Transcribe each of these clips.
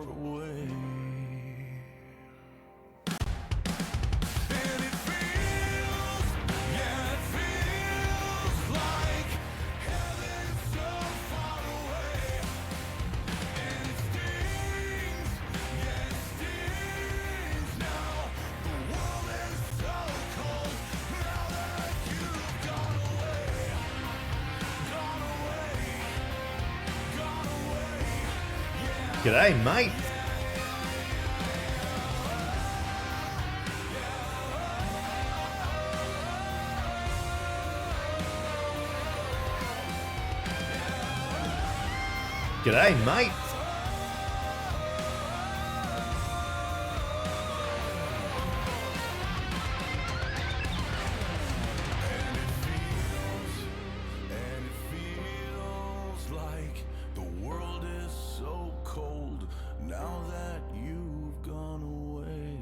away. G'day, mate. G'day, mate. And it feels like the world is so cold now that you've gone away.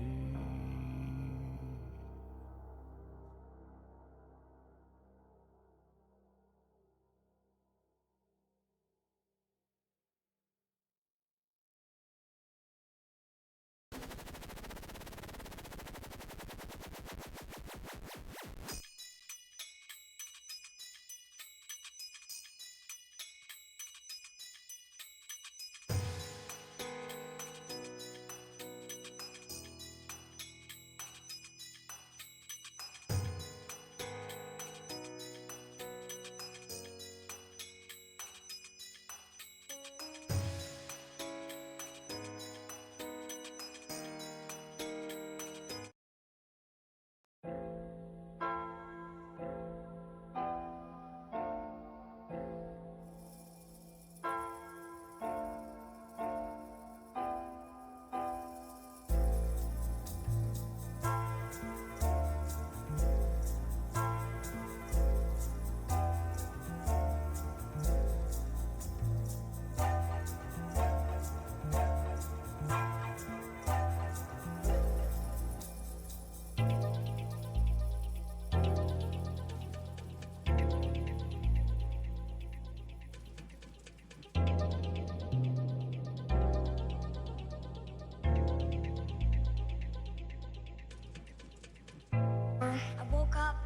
I woke up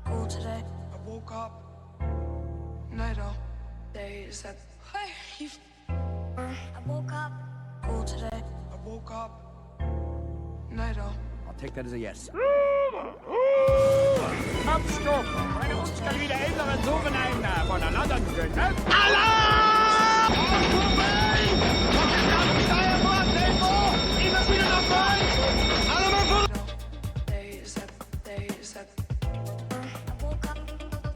cool today. I woke up, night all days that I woke up cool today. I woke up, night all. I'll take that as a yes. Abstopp! Meine uns kann wieder älteren Sohn voneinander trennen. Alarm! Vorbei! Kommt jetzt auf die Steuerbord, Tempo! Immer wieder nach vorn! Alle mal vor! Days that I woke up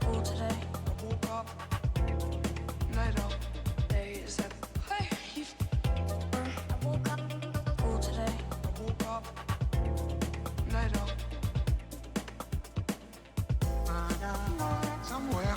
cool today. I woke up, night all days that I woke up cool today. I woke up, night all. Somewhere,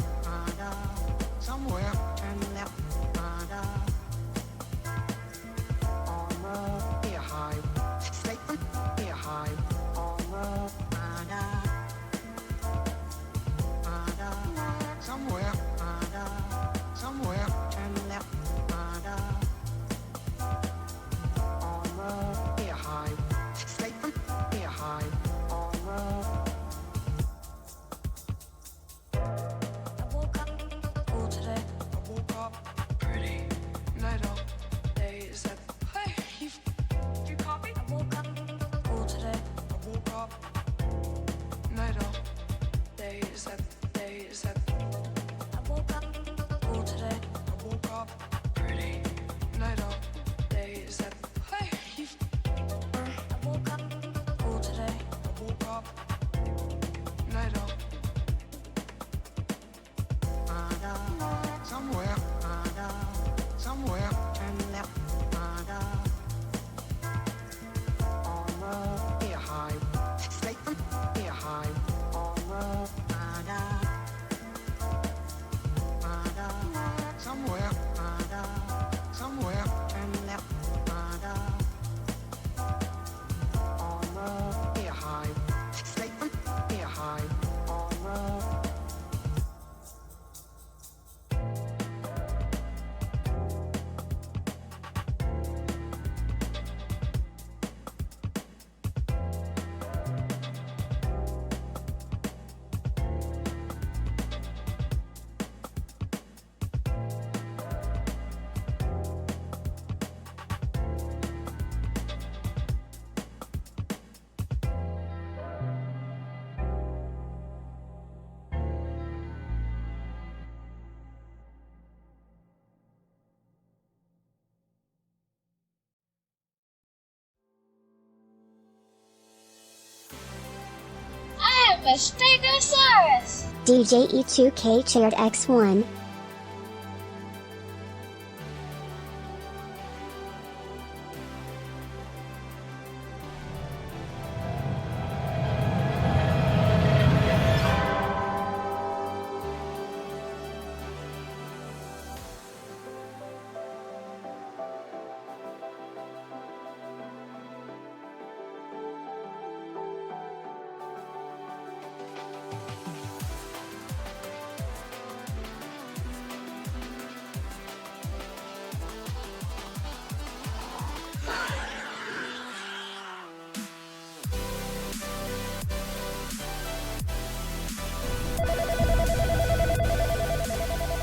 a Stegosaurus! DJ E2K chaired X1.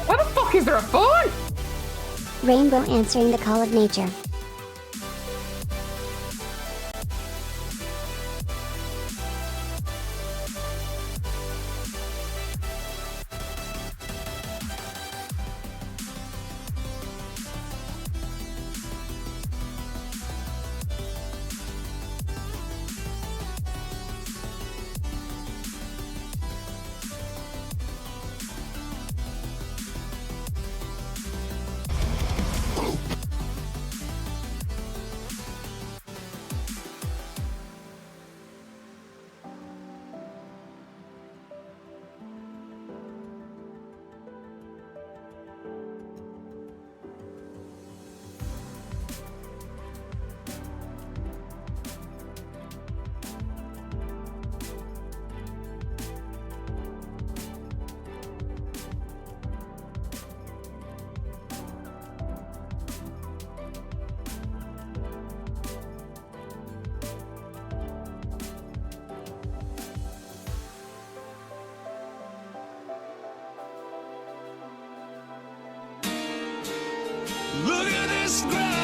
Why the fuck is there a phone? Rainbow answering the call of nature. Look at this graph.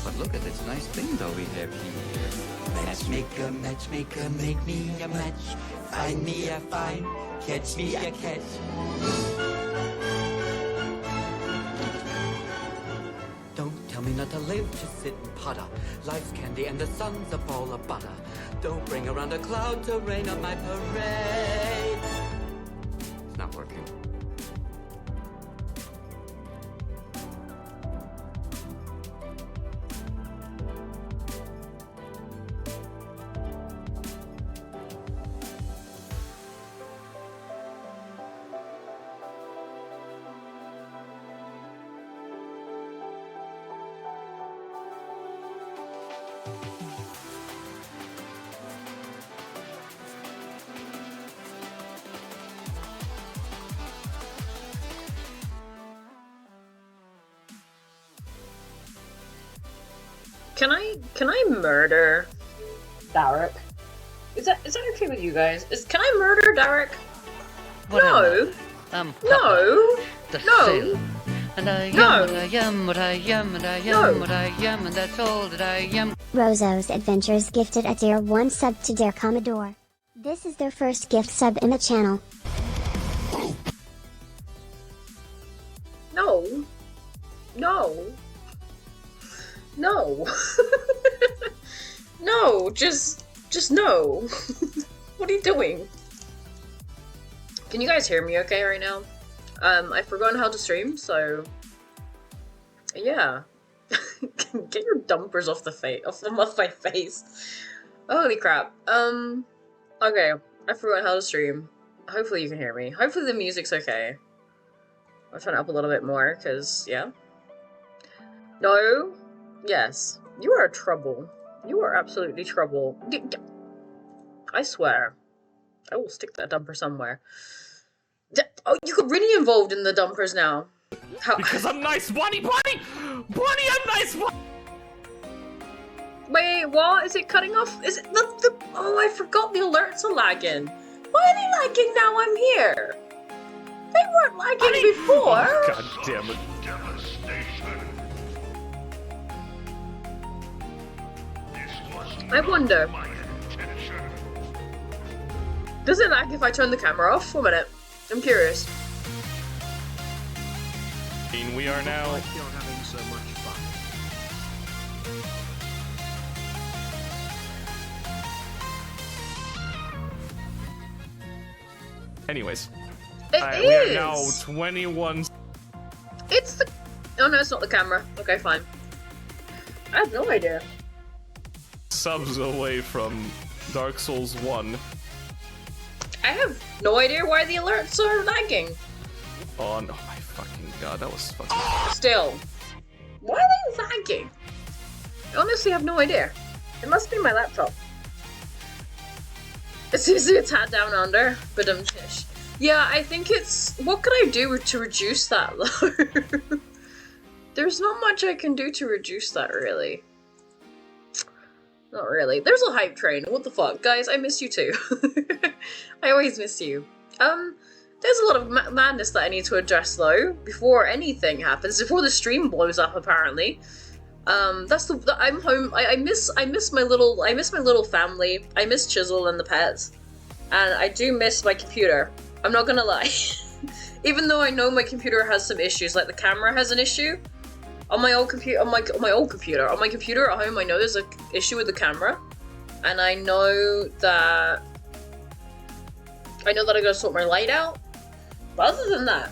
But look at this nice thing that we have here. Matchmaker, make me a match. Find me a find, catch me a catch. me not to live, just sit and putter. Life's candy and the sun's a bowl of butter. Don't bring around a cloud to rain on my parade. It's not working. Can I murder Derek? Is that okay with you guys? Can I murder Derek? No. No. No. And I am No. what I am, what I am, and I am what I am, and that's all that I am. Rozo's Adventures gifted a tier 1 sub to Dare Commodore. This is their first gift sub in the channel. No. No. No. No, just no. What are you doing? Can you guys hear me okay right now? I've forgotten how to stream, so yeah. Get your dumpers off my face. Holy crap. Okay, I forgot how to stream. Hopefully you can hear me. Hopefully the music's okay. I'll turn it up a little bit more, cause yeah. No. Yes. You are trouble. You are absolutely trouble. I swear. I will stick that dumper somewhere. Oh, you got really involved in the dumpers now. How? Because I'm nice, Bonnie, I'm nice, Wait, what? Is it cutting off? Is it the? Oh, I forgot the alerts are lagging. Why are they lagging now I'm here? They weren't lagging before. Oh, God damn it. I wonder. Does it lag if I turn the camera off? 1 minute. I'm curious. We are now. You're having so much fun. Anyways. It We are is. now 21. It's the. Oh no, it's not the camera. Okay, fine. I have no idea. Subs away from Dark Souls 1. I have no idea why the alerts are lagging. Oh no, my fucking god, that was fucking. Still. Why are they lagging? I honestly have no idea. It must be my laptop. It's easy, it's hat down under, but tish. Yeah, I think it's. What could I do to reduce that though? There's not much I can do to reduce that, really. Not really. There's a hype train. What the fuck? Guys, I miss you too. I always miss you. There's a lot of madness that I need to address though, before anything happens, before the stream blows up apparently. I'm home. I miss my little family. I miss Chisel and the pets. And I do miss my computer. I'm not gonna lie. Even though I know my computer has some issues, like the camera has an issue. On my old computer, on my computer at home, I know there's an issue with the camera, and I know that I gotta sort my light out. But other than that,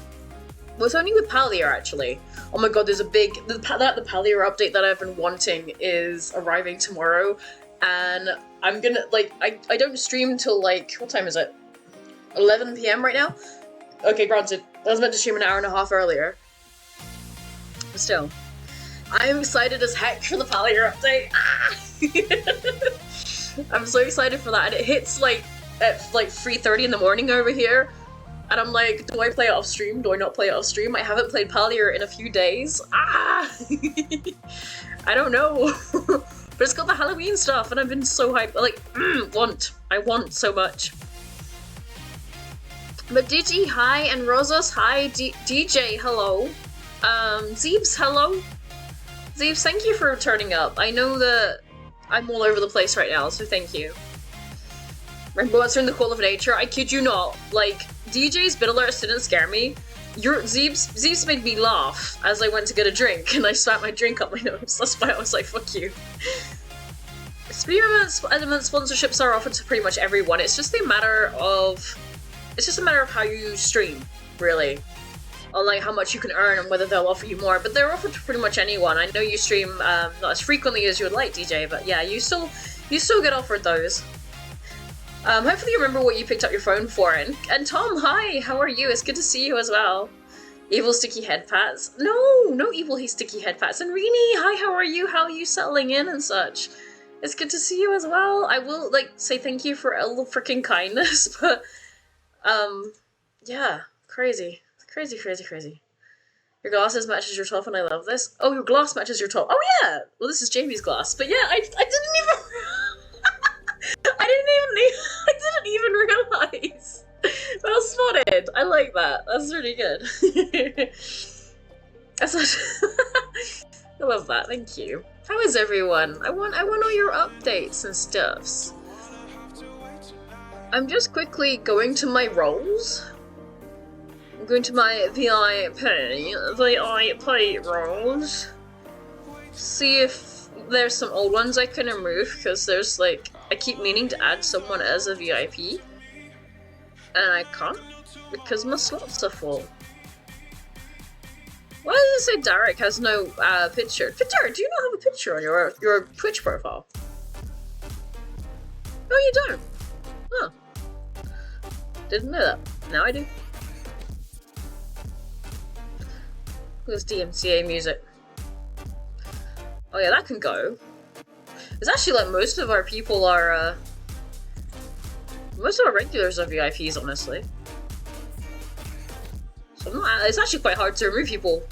well, it's only with Palier actually. Oh my god, there's a big the Palier update that I've been wanting is arriving tomorrow, and I'm gonna I don't stream till like what time is it? 11 p.m. right now. Okay, granted, I was meant to stream an hour and a half earlier, but still. I am excited as heck for the Palier update. I'm so excited for that, and it hits like at like 3:30 in the morning over here, and I'm like, do I play it off stream? Do I not play it off stream? I haven't played Palier in a few days. I don't know, but it's got the Halloween stuff, and I've been so hyped. Like, I want so much. But Digi, hi, and Rosas, hi, DJ, hello, Zeebs, hello. Zeebs, thank you for turning up. I know that I'm all over the place right now, so thank you. Rainbow answering the call of nature. I kid you not. Like, DJ's bit alerts didn't scare me. Zeebs made me laugh as I went to get a drink, and I spat my drink up my nose. That's why I was like, fuck you. Stream element sponsorships are offered to pretty much everyone. It's just a matter of how you stream, really. On like how much you can earn and whether they'll offer you more. But they're offered to pretty much anyone. I know you stream not as frequently as you would like, DJ, but yeah, you still get offered those. Hopefully you remember what you picked up your phone for. And Tom, hi, how are you? It's good to see you as well. Evil sticky head pats. No evil sticky head pats. And Rini, hi, how are you? How are you settling in and such? It's good to see you as well. I will like say thank you for all the freaking kindness, but yeah, crazy. Crazy. Your glasses matches your top and I love this. Oh, your glass matches your top. Oh yeah! Well, this is Jamie's glass. But yeah, I didn't even... I didn't even realize. Well spotted. I like that. That's really good. I love that. Thank you. How is everyone? I want all your updates and stuffs. I'm just quickly going to my roles. I'm going to my VIP roles. See if there's some old ones I can remove, because there's like, I keep meaning to add someone as a VIP. And I can't, because my slots are full. Why does it say Derek has no picture? Derek, do you not have a picture on your Twitch profile? No, you don't. Huh. Didn't know that. Now I do. There's DMCA music. Oh yeah, that can go. It's actually like most of our people are, most of our regulars are VIPs, honestly. So I'm not, it's actually quite hard to remove people.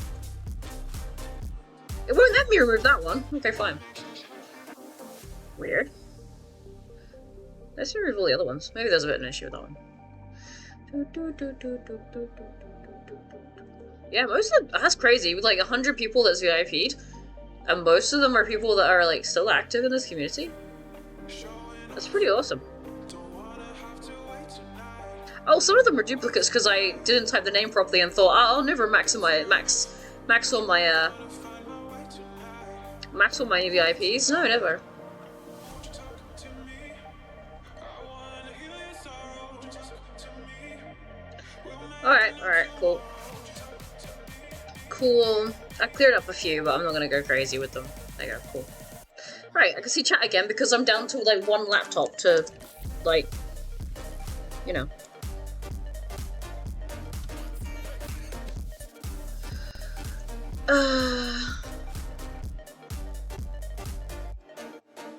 It won't let me remove that one. Okay, fine. Weird. Let's remove all the other ones. Maybe there's a bit of an issue with that one. Yeah, most of them, that's crazy. With like 100 people that's VIP'd, and most of them are people that are like still active in this community. That's pretty awesome. Oh, some of them are duplicates because I didn't type the name properly and thought, oh, I'll never max all my VIPs. No, never. Alright, cool. Cool. I cleared up a few, but I'm not gonna go crazy with them. There you go, cool. Right, I can see chat again because I'm down to like one laptop to, like, you know.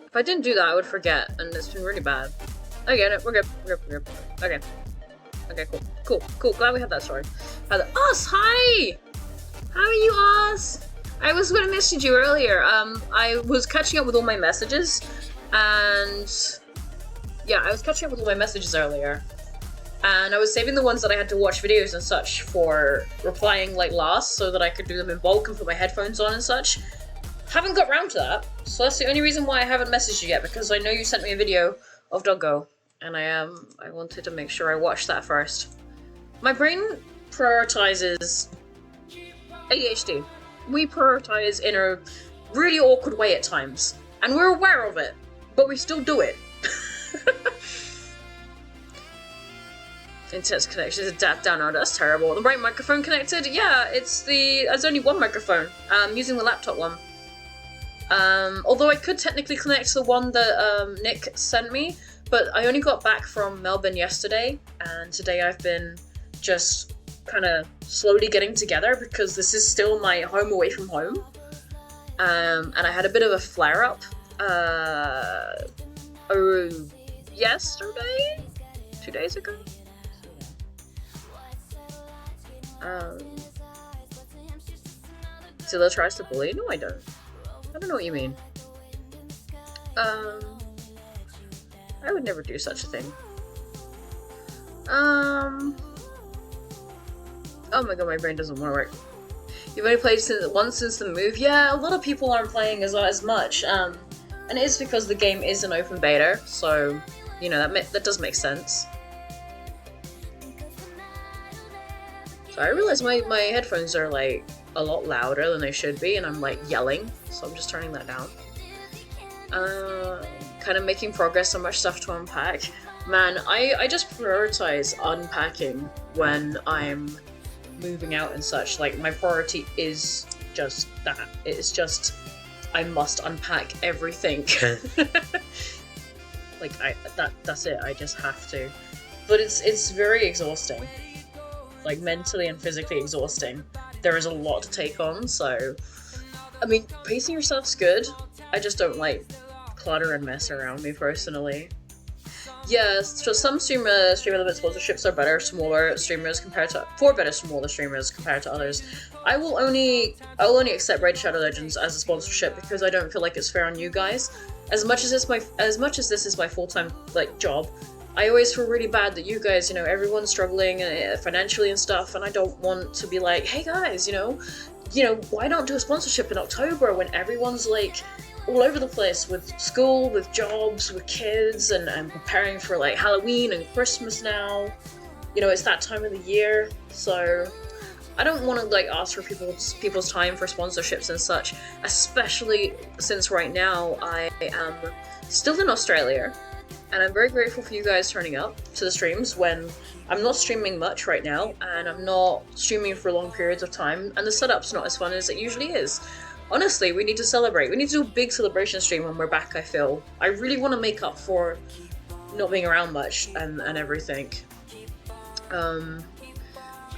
If I didn't do that, I would forget, and it's been really bad. I get it. We're good. Okay. Okay, cool. Glad we had that story. Us, hi! How are you, Oz? I was gonna message you earlier. I was catching up with all my messages, and yeah, I was catching up with all my messages earlier, and I was saving the ones that I had to watch videos and such for replying like last, so that I could do them in bulk and put my headphones on and such. Haven't got round to that, so that's the only reason why I haven't messaged you yet, because I know you sent me a video of Doggo, and I wanted to make sure I watched that first. My brain prioritizes ADHD. We prioritize in a really awkward way at times, and we're aware of it, but we still do it. Internet connection is down now. That's terrible. The right microphone connected? Yeah, there's only one microphone. I'm using the laptop one. Although I could technically connect to the one that Nick sent me, but I only got back from Melbourne yesterday, and today I've been just kind of slowly getting together because this is still my home away from home. And I had a bit of a flare-up yesterday? 2 days ago? Zilla tries to bully? No, I don't. I don't know what you mean. I would never do such a thing. Oh my god, my brain doesn't want to work. You've only played once since the move? Yeah, a lot of people aren't playing as much. And it is because the game is an open beta, so, you know, that does make sense. So I realize my headphones are like a lot louder than they should be, and I'm like yelling, so I'm just turning that down. Kind of making progress, so much stuff to unpack. Man, I just prioritize unpacking when I'm moving out and such. Like, my priority is just that. It's just, I must unpack everything. Like, that's it, I just have to. But it's very exhausting. Like, mentally and physically exhausting. There is a lot to take on, so... I mean, pacing yourself's good. I just don't like clutter and mess around me, personally. Yeah, so some stream element sponsorships are better, smaller streamers compared to smaller streamers compared to others. I'll only accept Raid Shadow Legends as a sponsorship because I don't feel like it's fair on you guys. As much as this is my full-time like job, I always feel really bad that you guys, you know, everyone's struggling financially and stuff, and I don't want to be like, hey guys, you know, why not do a sponsorship in October when everyone's like all over the place with school, with jobs, with kids, and preparing for like Halloween and Christmas now. You know, it's that time of the year, so I don't want to like ask for people's time for sponsorships and such, especially since right now I am still in Australia, and I'm very grateful for you guys turning up to the streams when I'm not streaming much right now, and I'm not streaming for long periods of time, and the setup's not as fun as it usually is. Honestly, we need to celebrate. We need to do a big celebration stream when we're back, I feel. I really want to make up for not being around much and everything. I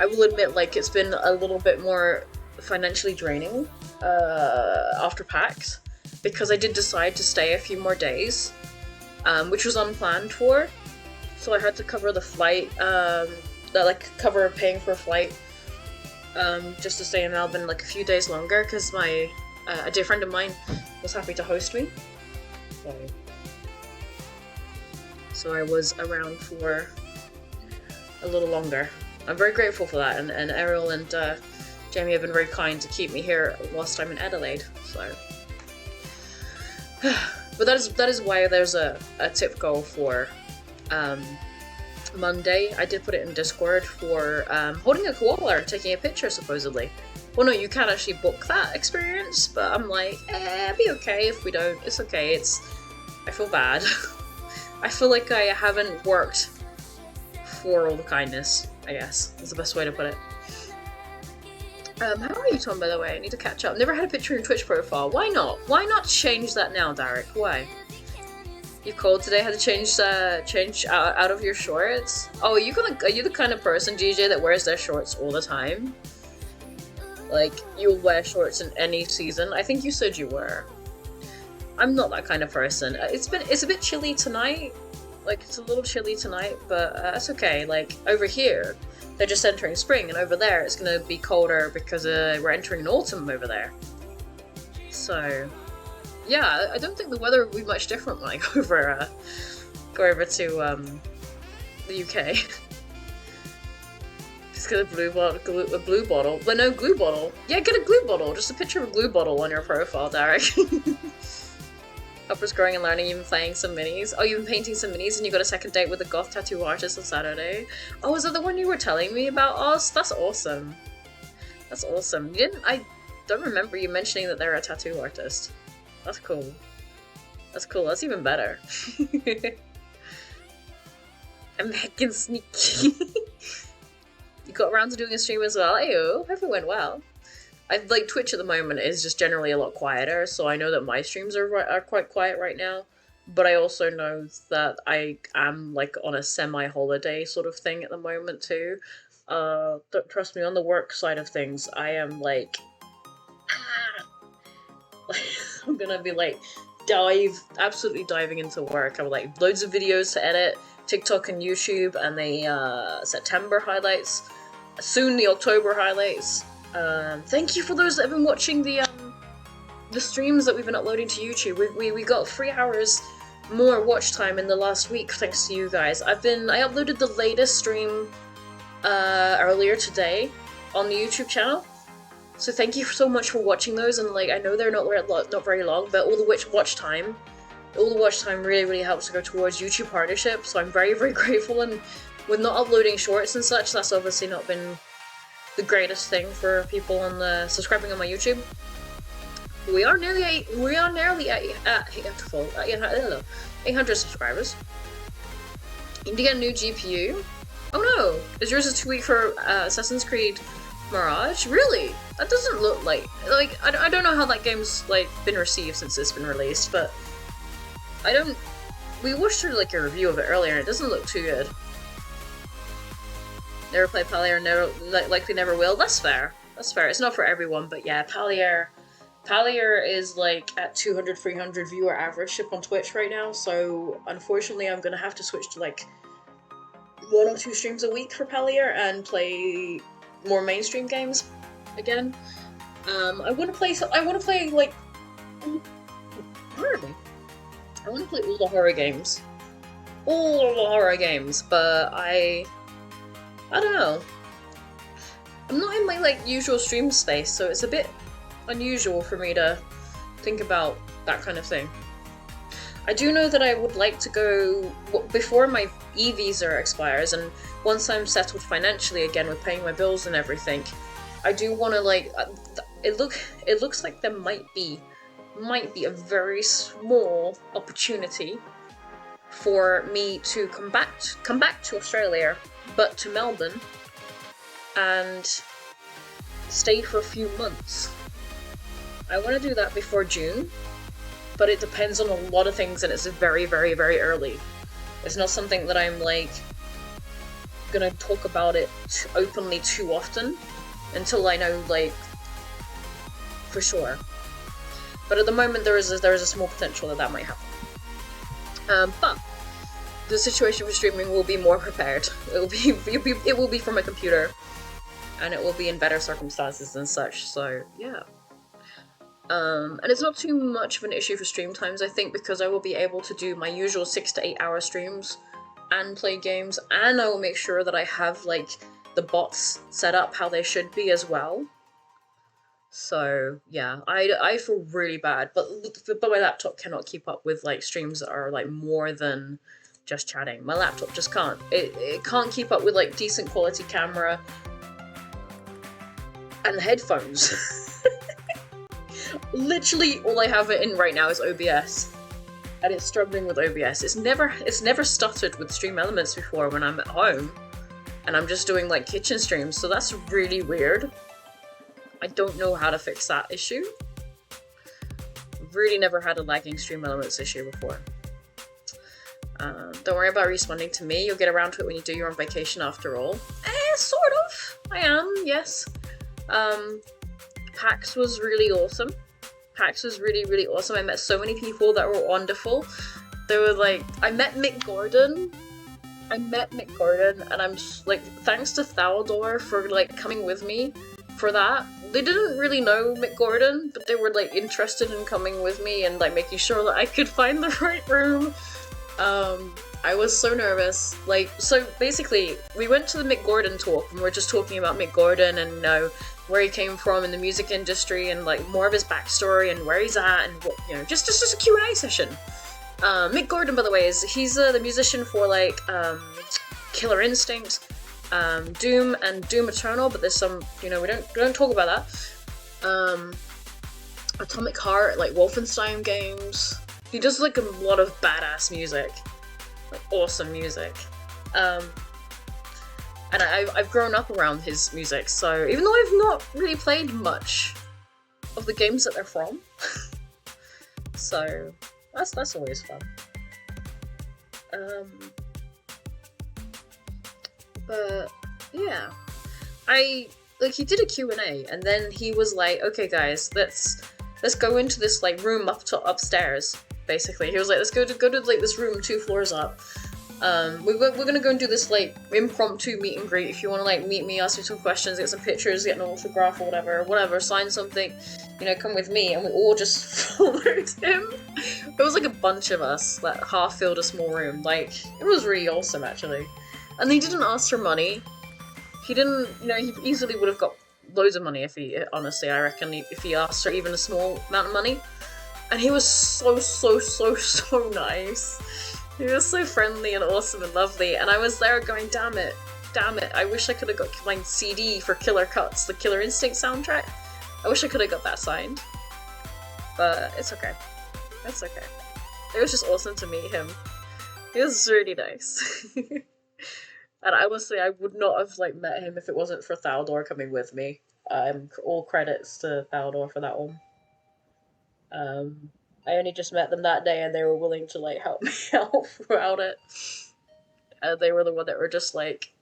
will admit, like, it's been a little bit more financially draining after PAX, because I did decide to stay a few more days, which was unplanned for. So I had to cover the flight, cover paying for a flight, just to stay in Melbourne like a few days longer, because a dear friend of mine was happy to host me. So I was around for a little longer. I'm very grateful for that, and Errol and Jamie have been very kind to keep me here whilst I'm in Adelaide. So, but that is why there's a tip goal for Monday. I did put it in Discord for holding a koala and taking a picture, supposedly. Well, no, you can't actually book that experience, but I'm like, it'd be okay if we don't. It's okay. I feel bad. I feel like I haven't worked for all the kindness, I guess, is the best way to put it. How are you, Tom, by the way? I need to catch up. Never had a picture in your Twitch profile. Why not? Why not change that now, Derek? Why? You cold today? Had to change out of your shorts? Oh, are you the kind of person, DJ, that wears their shorts all the time? Like, you'll wear shorts in any season? I think you said you were. I'm not that kind of person. It's a bit chilly tonight. Like, it's a little chilly tonight, but that's okay. Like, over here, they're just entering spring, and over there, it's gonna be colder because we're entering an autumn over there. So, yeah, I don't think the weather will be much different when I go over to the UK. Just get a blue bottle. Well, no, glue bottle. Yeah, get a glue bottle. Just a picture of a glue bottle on your profile, Derek. Upper's growing and learning, you've been playing some minis. Oh, you've been painting some minis and you got a second date with a goth tattoo artist on Saturday. Oh, is that the one you were telling me about, Oz? That's awesome. That's awesome. I don't remember you mentioning that they're a tattoo artist. That's cool. That's cool. That's even better. I'm heckin' sneaky. You got around to doing a stream as well. Ayo, hope it went well. Like, Twitch at the moment is just generally a lot quieter, so I know that my streams are quite quiet right now, but I also know that I am, like, on a semi-holiday sort of thing at the moment, too. Trust me, on the work side of things, I am, like, I'm gonna be, like, absolutely diving into work. I'm, like, loads of videos to edit, TikTok and YouTube, and the, September highlights, soon the October highlights. Thank you for those that have been watching the streams that we've been uploading to YouTube. We got 3 hours more watch time in the last week thanks to you guys. I uploaded the latest stream earlier today on the YouTube channel. So thank you so much for watching those, and like I know they're not very long, but all the watch time really helps to go towards YouTube partnership. So I'm very, very grateful, and with not uploading shorts and such, that's obviously not been the greatest thing for people on the subscribing on my YouTube. We are nearly at 800 subscribers. You need to get a new GPU. Oh no, is yours a 2 week for Assassin's Creed Mirage? Really? That doesn't look like I don't know how that game's like been received since it's been released, but we watched through like a review of it earlier and it doesn't look too good. Never played Palier, likely never will. That's fair. That's fair. It's not for everyone, but yeah, Palier is like at 200, 300 viewer average on Twitch right now, so unfortunately I'm gonna have to switch to like 1 or 2 streams a week for Palier and play more mainstream games again. I want to play like horror. I want to play all the horror games, but I don't know. I'm not in my like usual stream space, so it's a bit unusual for me to think about that kind of thing. I do know that I would like to go before my e-visa expires, and once I'm settled financially again with paying my bills and everything, I do want to like. It looks like there might be a very small opportunity for me to come back to Australia, but to Melbourne, and stay for a few months. I want to do that before June, but it depends on a lot of things, and it's very, very, very early. It's not something that I'm like gonna talk about it openly too often until I know like for sure. But at the moment there is a small potential that might happen. But the situation for streaming will be more prepared. It will be from a computer, and it will be in better circumstances and such. So yeah. And it's not too much of an issue for stream times, I think, because I will be able to do my usual 6 to 8 hour streams and play games, and I will make sure that I have like the bots set up how they should be as well. So yeah, I feel really bad, but my laptop cannot keep up with like streams that are like more than just chatting. My laptop just can't. It can't keep up with like decent quality camera and headphones. Literally all I have it in right now is OBS, and it's struggling with OBS. It's never stuttered with Stream Elements before when I'm at home and I'm just doing like kitchen streams, so that's really weird. I don't know how to fix that issue. Really never had a lagging Stream Elements issue before. Don't worry about responding to me, you'll get around to it when you do your own vacation after all. Sort of. I am, yes. PAX was really awesome. PAX was really, really awesome. I met so many people that were wonderful. They were like, I met Mick Gordon, and I'm just, like, thanks to Thaldor for like coming with me for that. They didn't really know Mick Gordon, but they were like interested in coming with me and like making sure that I could find the right room. I was so nervous. Like, so basically, we went to the Mick Gordon talk, and we're just talking about Mick Gordon and, you know, where he came from in the music industry and, like, more of his backstory and where he's at and, what, you know, just a Q&A session. Mick Gordon, by the way, he's the musician for, like, Killer Instinct, Doom, and Doom Eternal, but there's some, you know, we don't talk about that. Atomic Heart, like, Wolfenstein games. He does, like, a lot of badass music. Like, awesome music. And I've grown up around his music, so even though I've not really played much of the games that they're from, so that's always fun. But yeah, he did a Q&A, and then he was like, okay guys, let's go into this like room upstairs. Basically, he was like, let's go to like this room 2 floors up. We're gonna go and do this like impromptu meet and greet. If you want to like meet me, ask me some questions, get some pictures, get an autograph or whatever, sign something, you know, come with me. And we all just followed him. It was like a bunch of us that half filled a small room. Like, it was really awesome actually. And he didn't ask for money. He didn't, you know, he easily would have got loads of money if he, honestly, I reckon, if he asked for even a small amount of money. And he was so nice. He was so friendly and awesome and lovely, and I was there going, damn it, damn it, I wish I could have got my CD for Killer Cuts, the Killer Instinct soundtrack. I wish I could have got that signed. But it's okay. It's okay. It was just awesome to meet him. He was really nice. And honestly, I would not have like met him if it wasn't for Thaldor coming with me. All credits to Thaldor for that one. I only just met them that day and they were willing to like help me out throughout it. They were the one that were just like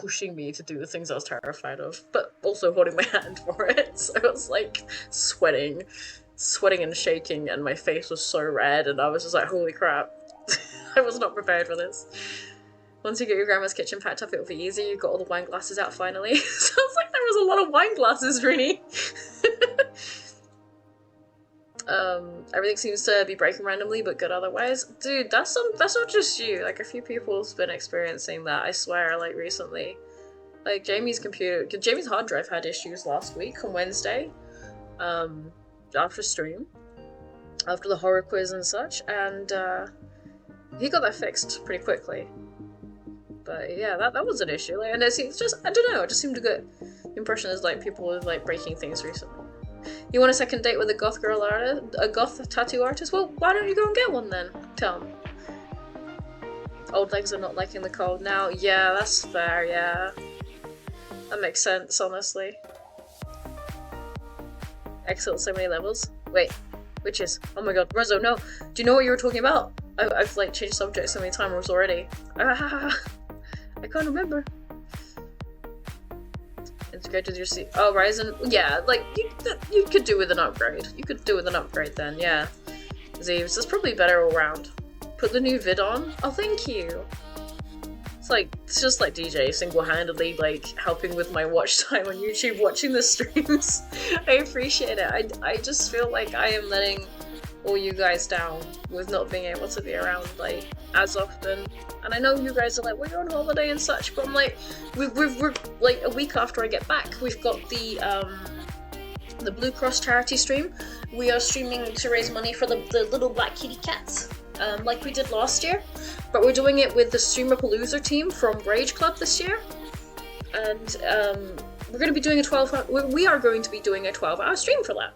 pushing me to do the things I was terrified of, but also holding my hand for it. So I was like sweating and shaking, and my face was so red, and I was just like, holy crap. I was not prepared for this. Once you get your grandma's kitchen packed up, it'll be easy. You got all the wine glasses out finally. Sounds like there was a lot of wine glasses, really. Everything seems to be breaking randomly, but good otherwise. Dude, that's not just you. Like, a few people's been experiencing that, I swear, like, recently. Like, Jamie's hard drive had issues last week on Wednesday. After stream. After the horror quiz and such, and, he got that fixed pretty quickly. But yeah, that was an issue. Like, and it's just, I don't know, it just seemed to get the impression is like people were like breaking things recently. You want a second date with a goth girl artist, a goth tattoo artist? Well, why don't you go and get one then? Tell me. Old legs are not liking the cold now. Yeah, that's fair, yeah. That makes sense, honestly. Excellent, so many levels. Wait, witches. Oh my god, Rezo, no. Do you know what you were talking about? I've like changed subjects so many times already. I can't remember. Integrated your seat. Oh, Ryzen. Yeah, like you could do with an upgrade. You could do with an upgrade then, yeah. Zeeves, that's probably better all round. Put the new vid on. Oh, thank you. It's just like DJ single-handedly like helping with my watch time on YouTube, watching the streams. I appreciate it. I just feel like I am letting all you guys down with not being able to be around like as often. And I know you guys are like, well, you're on holiday and such, but I'm like, we're like a week after I get back, we've got the Blue Cross charity stream. We are streaming to raise money for the little black kitty cats, like we did last year, but we're doing it with the Streamerpalooza team from Rage Club this year, and we're going to be doing we are going to be doing a 12-hour stream for that.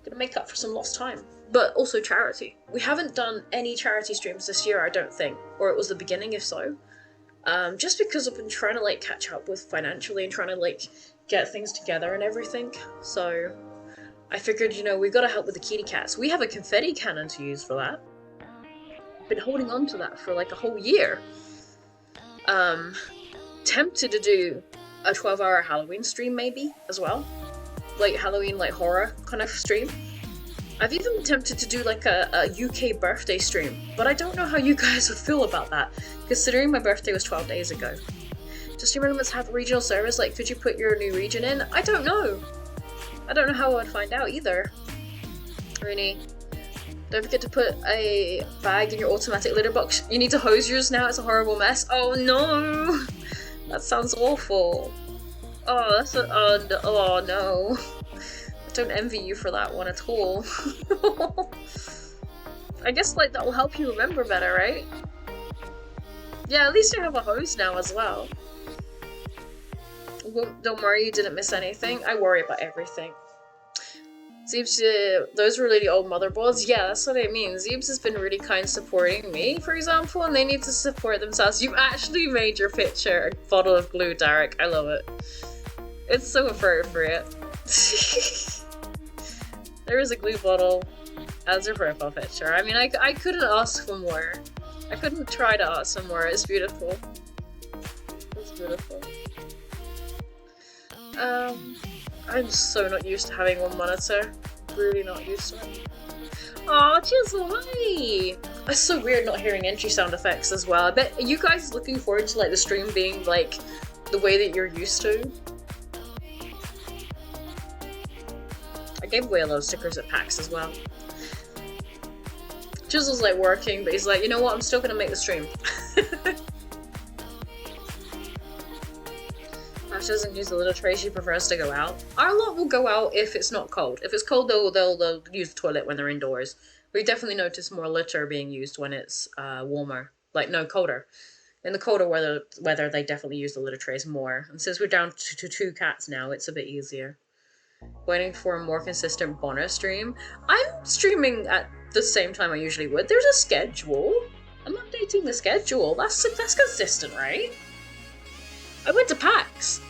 Gonna make up for some lost time, but also charity. We haven't done any charity streams this year, I don't think, or it was the beginning if so. Just because I've been trying to like catch up with financially and trying to like get things together and everything. So I figured, you know, we've got to help with the kitty cats. We have a confetti cannon to use for that. Been holding on to that for like a whole year. Tempted to do a 12-hour Halloween stream maybe as well. Like Halloween, like horror kind of stream. I've even been tempted to do like a UK birthday stream, but I don't know how you guys would feel about that, considering my birthday was 12 days ago. Does your tournaments have regional service? Like, could you put your new region in? I don't know. I don't know how I would find out either. Really. Don't forget to put a bag in your automatic litter box. You need to hose yours now, it's a horrible mess. Oh no! That sounds awful. Oh, that's oh no. I don't envy you for that one at all. I guess like that will help you remember better, right? Yeah, at least you have a hose now as well. Don't worry, you didn't miss anything. I worry about everything. Zeebs, those were really old motherboards. Yeah, that's what I mean. Zeebs has been really kind supporting me, for example, and they need to support themselves. You actually made your picture a bottle of glue, Derek. I love it. It's so appropriate. There is a glue bottle as a profile picture. I mean, I couldn't ask for more. I couldn't try to ask for more. It's beautiful. It's beautiful. I'm so not used to having one monitor. Really not used to it. Aw, Chisel, hi! It's so weird not hearing entry sound effects as well. I bet, are you guys looking forward to like the stream being like the way that you're used to? I gave away a lot of stickers at PAX as well. Chisel's like working, but he's like, you know what, I'm still gonna make the stream. Ash doesn't use the little tray, she prefers to go out. Our lot will go out if it's not cold. If it's cold, they'll use the toilet when they're indoors. We definitely notice more litter being used when it's warmer. Like, no, colder. In the colder weather, they definitely use the litter trays more. And since we're down to 2 cats now, it's a bit easier. Waiting for a more consistent bonus stream. I'm streaming at the same time I usually would. There's a schedule. I'm updating the schedule. That's consistent, right? I went to PAX.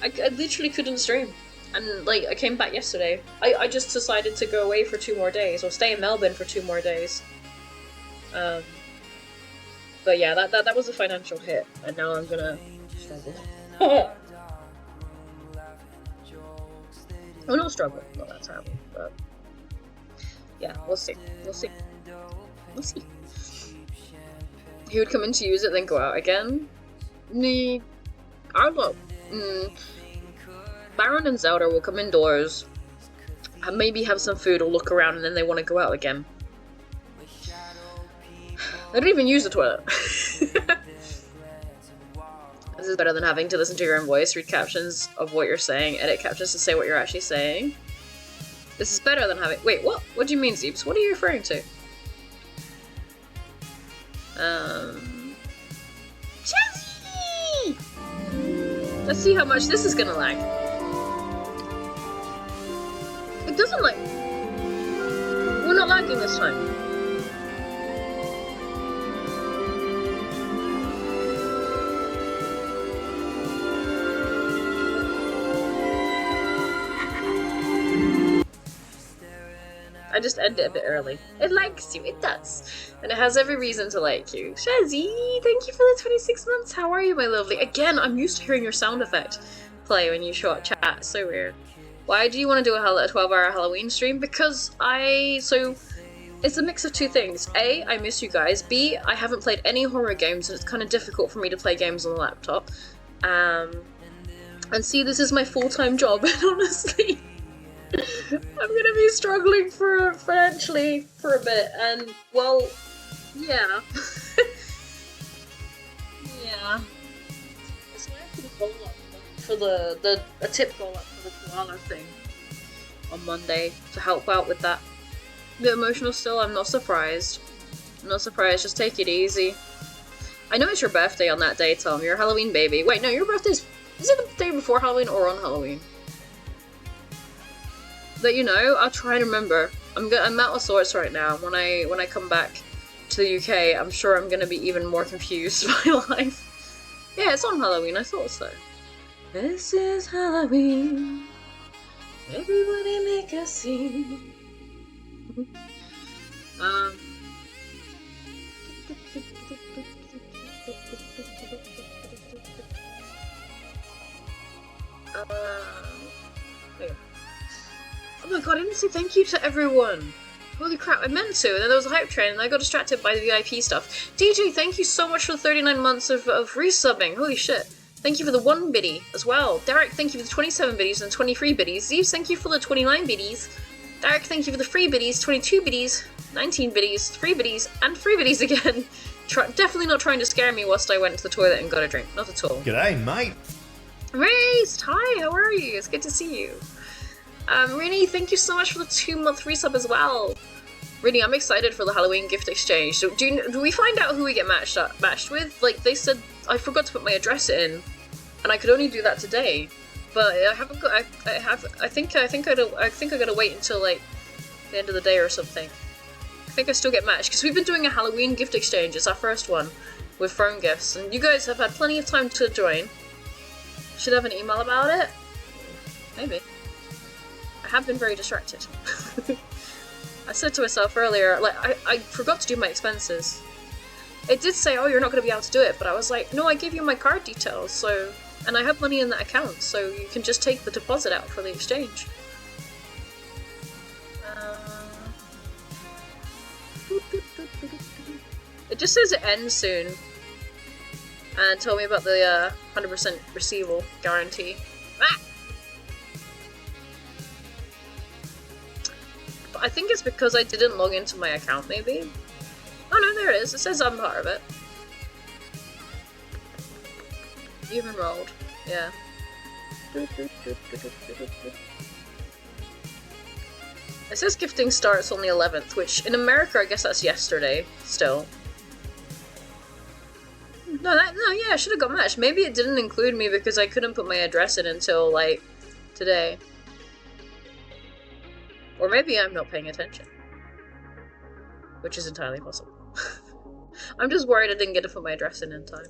I literally couldn't stream. And, like, I came back yesterday. I just decided to go away for 2 more days, or stay in Melbourne for 2 more days. But yeah, that was a financial hit, and now I'm gonna struggle. Oh, not struggle, not that terrible, but yeah, we'll see. We'll see. We'll see. He would come in to use it, then go out again? Arlo. Baron and Zelda will come indoors, and maybe have some food or look around, and then they want to go out again. I don't even use the toilet. This is better than having to listen to your own voice, read captions of what you're saying, edit captions to say what you're actually saying. This is better than having- wait, what? What do you mean, Zeeps? What are you referring to? Chelsea! Let's see how much this is gonna lag. It doesn't lag. We're not lagging this time. I just end it a bit early. It likes you, it does. And it has every reason to like you. Shazzy, thank you for the 26 months. How are you, my lovely? Again, I'm used to hearing your sound effect play when you show up chat. So weird. Why do you want to do a 12-hour Halloween stream? Because so it's a mix of 2 things. A, I miss you guys. B, I haven't played any horror games and it's kind of difficult for me to play games on the laptop. And C, this is my full-time job, and honestly, I'm gonna be struggling financially for a bit, and well, yeah. Yeah. So I have to go up for a tip goal up for the koala thing on Monday to help out with that. A bit emotional still, I'm not surprised. I'm not surprised, just take it easy. I know it's your birthday on that day, Tom. You're a Halloween baby. Wait, no, your birthday's... Is it the day before Halloween or on Halloween? But you know, I'll try and remember. I'm out of sorts right now. When I come back to the UK, I'm sure I'm gonna be even more confused by life. Yeah, it's on Halloween. I thought so. This is Halloween. Everybody make a scene. Oh my god, I didn't say thank you to everyone! Holy crap, I meant to, and then there was a hype train and I got distracted by the VIP stuff. DJ, thank you so much for the 39 months of resubbing, holy shit. Thank you for the 1 biddy as well. Derek, thank you for the 27 biddies and 23 biddies. Zeeves, thank you for the 29 biddies. Derek, thank you for the 3 biddies, 22 biddies, 19 biddies, 3 biddies, and 3 biddies again. Definitely not trying to scare me whilst I went to the toilet and got a drink, not at all. G'day, mate. Raced, hi, how are you? It's good to see you. Rini, thank you so much for the 2-month resub as well. Rini, I'm excited for the Halloween gift exchange. So, do we find out who we get matched with? Like, they said I forgot to put my address in, and I could only do that today. But I haven't got. I think I gotta wait until like the end of the day or something. I think I still get matched because we've been doing a Halloween gift exchange. It's our first one with phone gifts, and you guys have had plenty of time to join. Should have an email about it. Maybe. I have been very distracted. I said to myself earlier, like, I forgot to do my expenses. It did say, oh, you're not going to be able to do it, but I was like, no, I gave you my card details, so... And I have money in that account, so you can just take the deposit out for the exchange. It just says it ends soon. And told me about the 100% receivable guarantee. Ah! But I think it's because I didn't log into my account, maybe? Oh no, there it is. It says I'm part of it. You've enrolled. Yeah. It says gifting starts on the 11th, which in America I guess that's yesterday, still. No, yeah, I should have got matched. Maybe it didn't include me because I couldn't put my address in until, like, today. Or maybe I'm not paying attention. Which is entirely possible. I'm just worried I didn't get to put my address in time.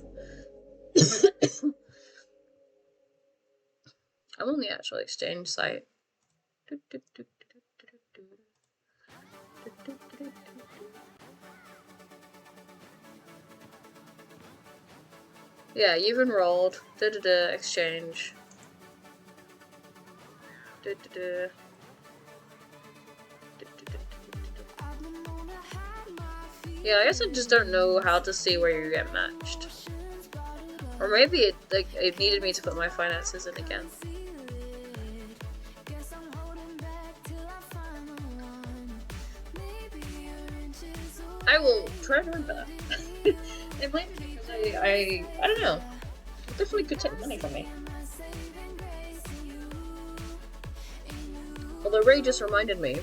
I'm on the actual exchange site. Yeah, you've enrolled. Exchange. Yeah, I guess I just don't know how to see where you get matched. Or maybe it needed me to put my finances in again. I will try to remember that. It might be because I don't know. It definitely could take money from me. Although Ray just reminded me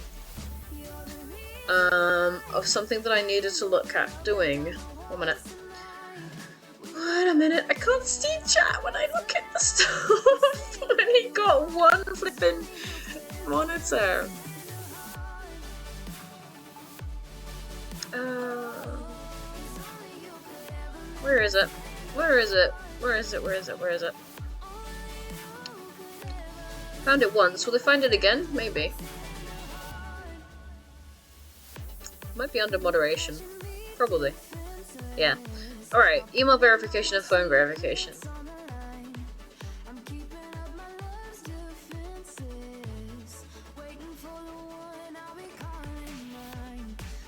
of something that I needed to look at doing. 1 minute. Wait a minute, I can't see chat when I look at the stuff. I only got one flipping monitor. Where is it? Where is it? Where is it? Where is it? Where is it? Found it once. Will they find it again? Maybe. Might be under moderation. Probably. Yeah. Alright, email verification and phone verification.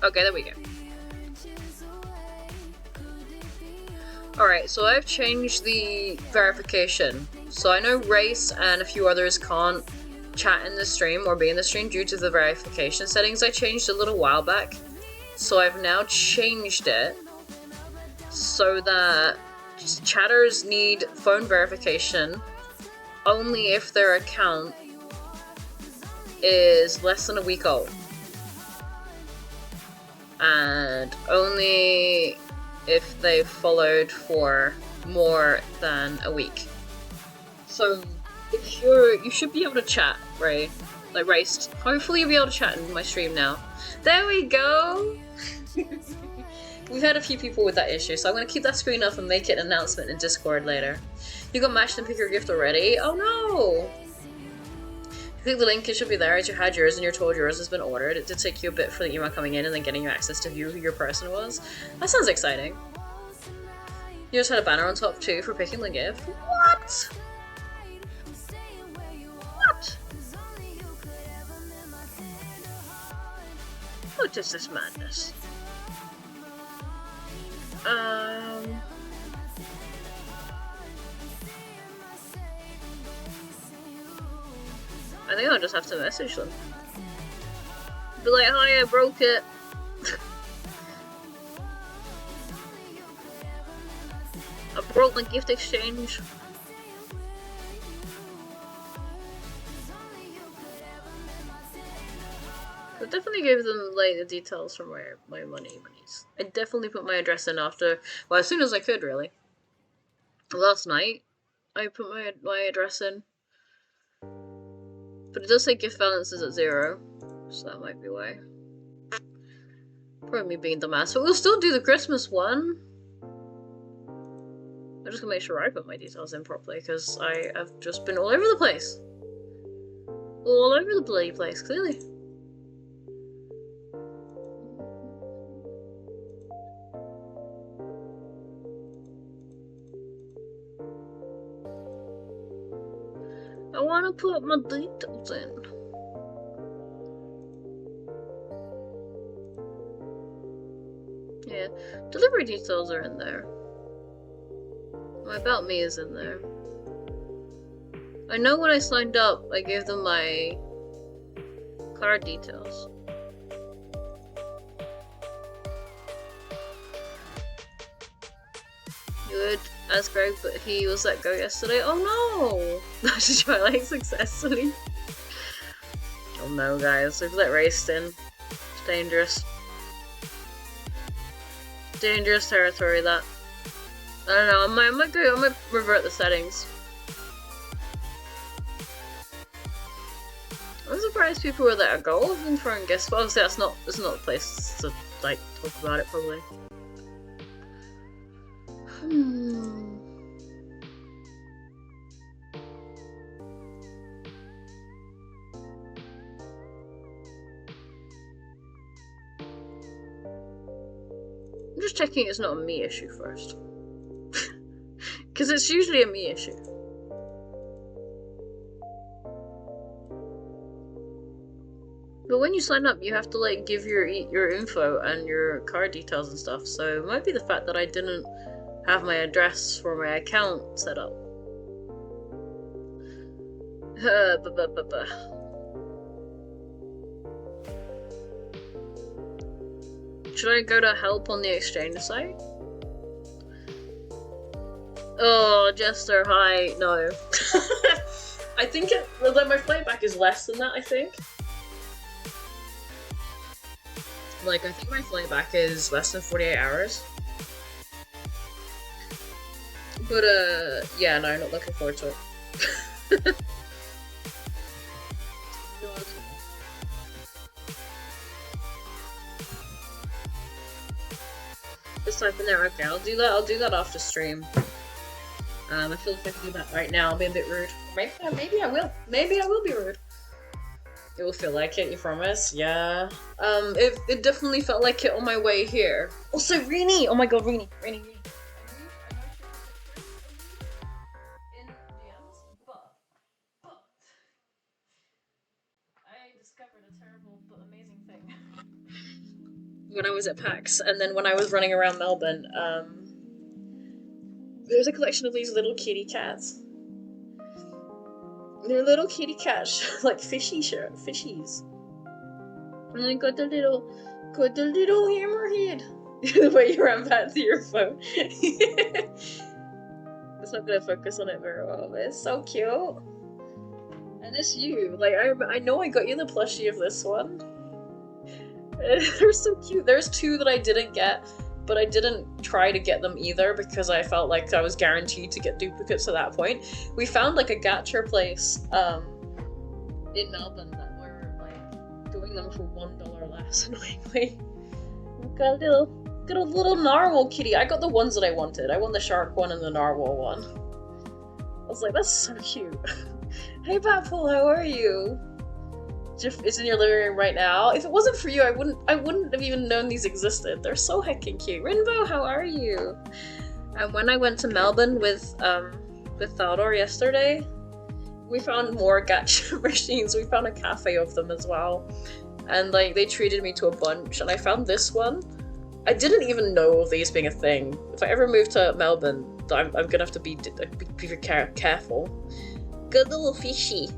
Okay, there we go. Alright, so I've changed the verification. So I know Race and a few others can't chat in the stream or be in the stream due to the verification settings I changed a little while back. So I've now changed it so that chatters need phone verification only if their account is less than a week old. And only if they've followed for more than a week. So if you should be able to chat, right? Like Raced. Hopefully you'll be able to chat in my stream now. There we go! We've had a few people with that issue, so I'm going to keep that screen up and make it an announcement in Discord later. You got matched and pick your gift already? Oh no! Click the link, it should be there as you had yours and you're told yours has been ordered. It did take you a bit for the email coming in and then getting you access to view who your person was. That sounds exciting. You just had a banner on top too for picking the gift. What? What? What is this madness? I think I'll just have to message them. Be like, hi, I broke it. I broke the gift exchange. I definitely gave them like the details from where my monies. I definitely put my address in after, well, as soon as I could, really. Last night, I put my address in. But it does say gift balance is at 0, so that might be why. Probably me being dumbass, but we'll still do the Christmas one. I'm just gonna make sure I put my details in properly, because I have just been all over the place. All over the bloody place, clearly. I wanna put my details in. Yeah, delivery details are in there. My About Me is in there. I know when I signed up, I gave them my card details. You would ask Greg, but he was let go yesterday. Oh no! I should try like successfully. Oh no, guys, we've let Raced in. It's dangerous. Dangerous territory, that. I don't know, I might revert the settings. I'm surprised people were that go and for and guess, but obviously it's not the place to like talk about it probably. I'm just checking it's not a me issue first. Because it's usually a me issue. But when you sign up, you have to like give your info and your card details and stuff. So it might be the fact that I didn't have my address for my account set up. Should I go to help on the exchange site? Oh, Jester, hi. No. I think my flight back is less than that, I think. Like, I think my flight back is less than 48 hours. But, yeah, no, I'm not looking forward to it. Just type in there, okay, I'll do that after stream. I feel like if I can do that right now, I'll be a bit rude. Maybe I will. Maybe I will be rude. It will feel like it, you promise? Yeah. It definitely felt like it on my way here. Also, Rini! Oh my god, Rini. In DMs, but I discovered a terrible but amazing thing. When I was at PAX, and then when I was running around Melbourne, there's a collection of these little kitty cats. They're little kitty cats, like fishies. And then got the little hammerhead. The way you ran back to your phone. It's not gonna focus on it very well, but it's so cute. And it's you. Like I know I got you the plushie of this one. They're so cute. There's two that I didn't get, but I didn't try to get them either because I felt like I was guaranteed to get duplicates at that point. We found like a gacha place in Melbourne that were like doing them for $1 less, annoyingly. Got a little narwhal kitty. I got the ones that I wanted. I want the shark one and the narwhal one. I was like, that's so cute. Hey Batpool, how are you? It's in your living room right now. If it wasn't for you, I wouldn't have even known these existed. They're so heckin' cute. Rinbo, how are you? And when I went to Melbourne with Theodore yesterday, we found more gacha machines. We found a cafe of them as well. And like they treated me to a bunch, and I found this one. I didn't even know of these being a thing. If I ever move to Melbourne, I'm gonna have to be careful. Good little fishy.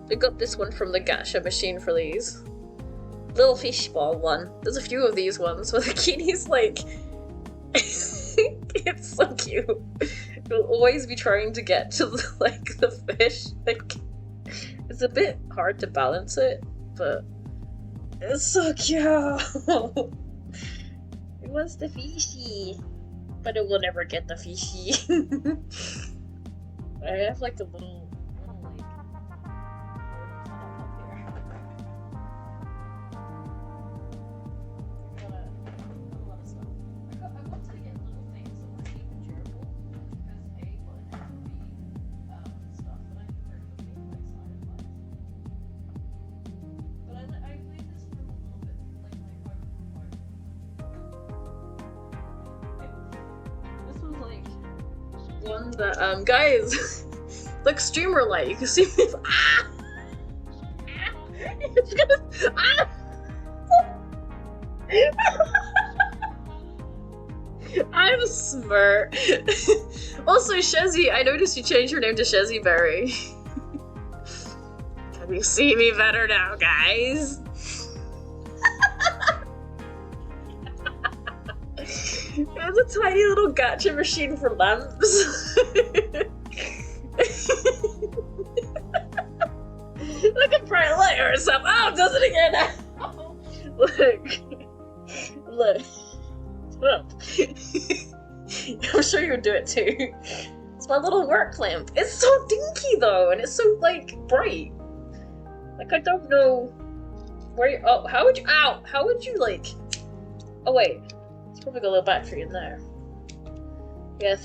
I got this one from the gacha machine for these. Little fishball one. There's a few of these ones where the kitty's like... It's so cute. It'll always be trying to get to the fish. Like, it's a bit hard to balance it, but it's so cute. It wants the fishy, but it will never get the fishy. I have like a little one that guys, like streamer light, you can see me. I'm smart. Also, Shezzy, I noticed you changed your name to Shezzy Berry. Can you see me better now, guys? It's a tiny little gacha machine for lamps. Like a bright light or something. Oh, it does it again now. Look. I'm sure you would do it too. It's my little work lamp. It's so dinky though, and it's so like bright. Like I don't know where you, oh, how would you, ow, how would you like, oh wait, there's probably got a little battery in there. Yeah,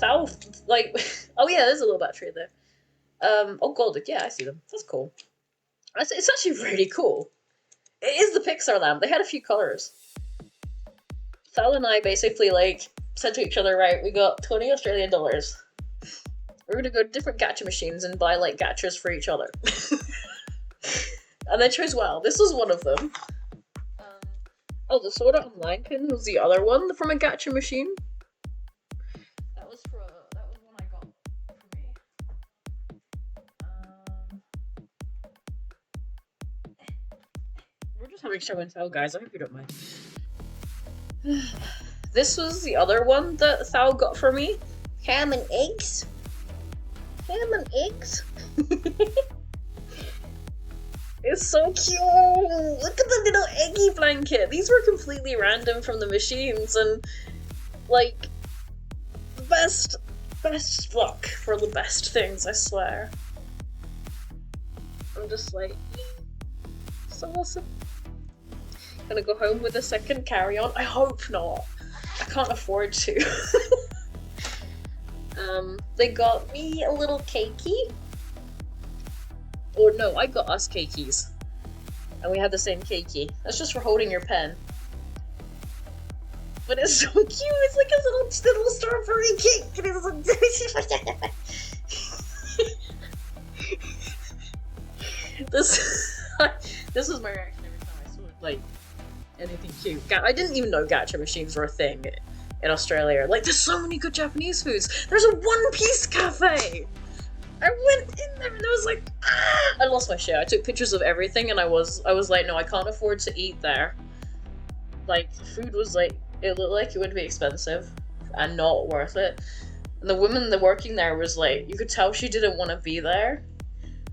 like, oh yeah, there's a little battery in there. Oh gold, yeah, I see them. That's cool. It's actually really cool. It is the Pixar lamp. They had a few colors. Sal and I basically like said to each other, right, we got 20 Australian dollars. We're gonna go to different gacha machines and buy like gachas for each other. And they chose well. This was one of them. Oh, the Sword Art Online pin was the other one from a gacha machine. That was one I got for me. We're just having show and tell, guys. I hope you don't mind. This was the other one that Thal got for me. Ham and eggs. Ham and eggs. It's so cute! Look at the little eggy blanket! These were completely random from the machines and, like, the best luck for the best things, I swear. I'm just like, so awesome. Gonna go home with a second carry-on? I hope not. I can't afford to. They got me a little cakey. Or no, I got us cakeys. And we have the same cakey. That's just for holding your pen. But it's so cute! It's like a little strawberry cake! And this was my reaction every time I saw like anything cute. I didn't even know gacha machines were a thing in Australia. Like, there's so many good Japanese foods! There's a One Piece cafe! I went in there and I was like, ah! I lost my shit. I took pictures of everything and I was like, no, I can't afford to eat there. Like, the food was like, it looked like it would be expensive and not worth it. And the woman that working there was like, you could tell she didn't want to be there.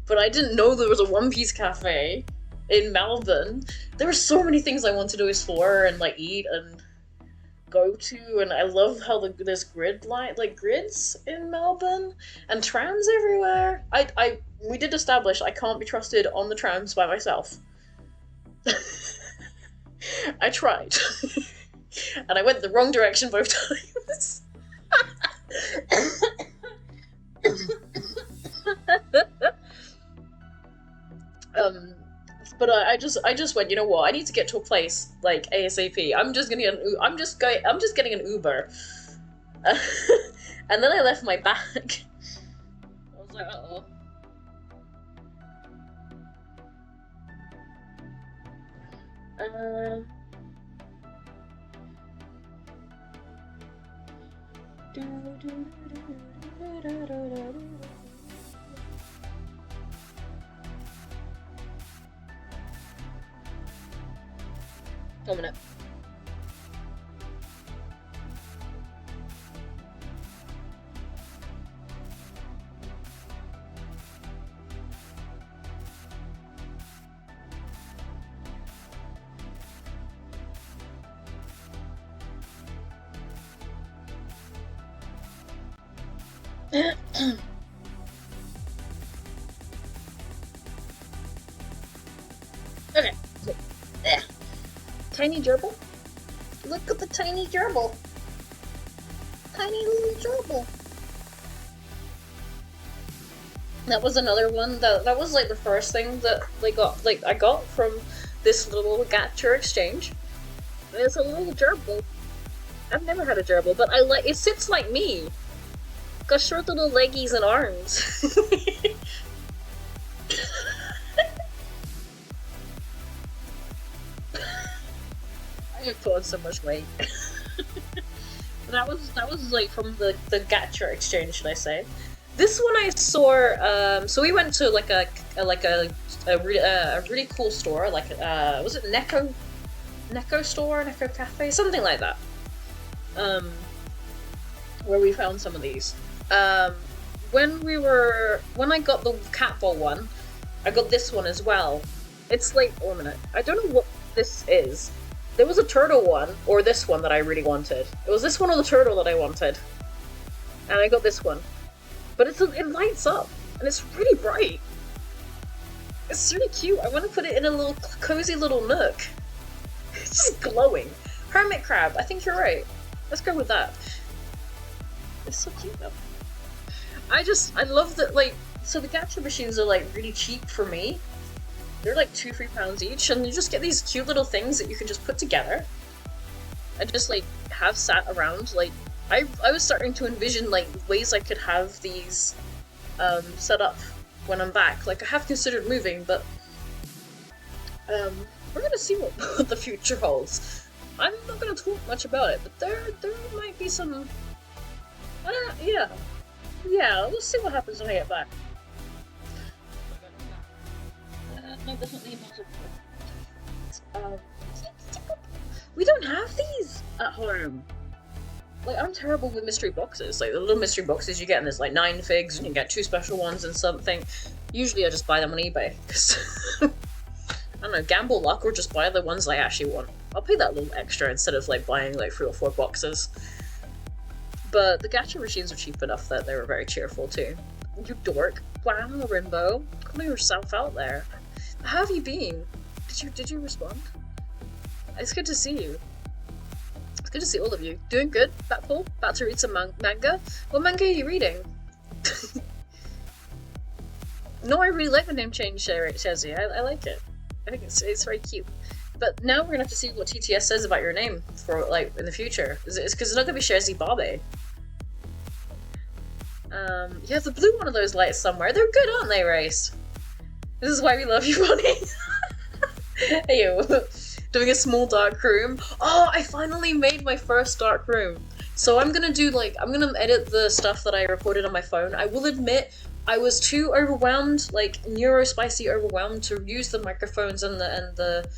But I didn't know there was a One Piece cafe in Melbourne. There were so many things I wanted to explore and like eat and go to, and I love how there's grids in Melbourne and trams everywhere. We did establish I can't be trusted on the trams by myself. I tried. And I went the wrong direction both times. But I just went, you know what? I need to get to a place like ASAP. I'm just getting an Uber. And then I left my bag. I was like, uh-oh. A minute. Okay. Tiny gerbil? Look at the tiny gerbil. Tiny little gerbil. That was another one that was like the first thing that I got from this little gacha exchange. It's a little gerbil. I've never had a gerbil, but it sits like me. Got short little leggies and arms. I have put on so much weight. that was like from the gacha exchange, should I say? This one I saw. So we went to like a really cool store. Like was it Neko store, Neko cafe, something like that. Where we found some of these. When I got the cat ball one, I got this one as well. It's like, oh, a minute, I don't know what this is. There was a turtle one, or this one that I really wanted. It was this one or the turtle that I wanted. And I got this one. But it lights up, and it's really bright. It's really cute. I want to put it in a little cozy little nook. It's just glowing. Hermit crab, I think you're right. Let's go with that. It's so cute though. I love that, like, so the gacha machines are like really cheap for me. They're like £2-3 each, and you just get these cute little things that you can just put together and just like have sat around. Like, I was starting to envision like ways I could have these set up when I'm back. Like, I have considered moving, but we're gonna see what the future holds. I'm not gonna talk much about it, but there might be some. I don't know. Yeah. Let's see what happens when I get back. No, that's not the emoji. We don't have these at home. Like, I'm terrible with mystery boxes. Like, the little mystery boxes you get, and there's like 9 figs, and you get 2 special ones and something. Usually I just buy them on eBay, because I don't know, gamble luck or just buy the ones I actually want. I'll pay that little extra instead of like buying like 3 or 4 boxes. But the gacha machines are cheap enough that they were very cheerful too. You dork. Wow, Rimbo. Calling yourself out there. How have you been? Did you respond? It's good to see you. It's good to see all of you. Doing good, Batpool? About to read some manga? What manga are you reading? No, I really like the name change, Shazzy. I like it. I think it's very cute. But now we're gonna have to see what TTS says about your name for, like, in the future. It's because it's not gonna be Shazzy Bobby. You have the blue one of those lights somewhere. They're good, aren't they, Race? This is why we love you, Bonnie. Hey, yo. Doing a small dark room. Oh, I finally made my first dark room. So I'm gonna edit the stuff that I recorded on my phone. I will admit, I was too overwhelmed, like neurospicy overwhelmed, to use the microphones and the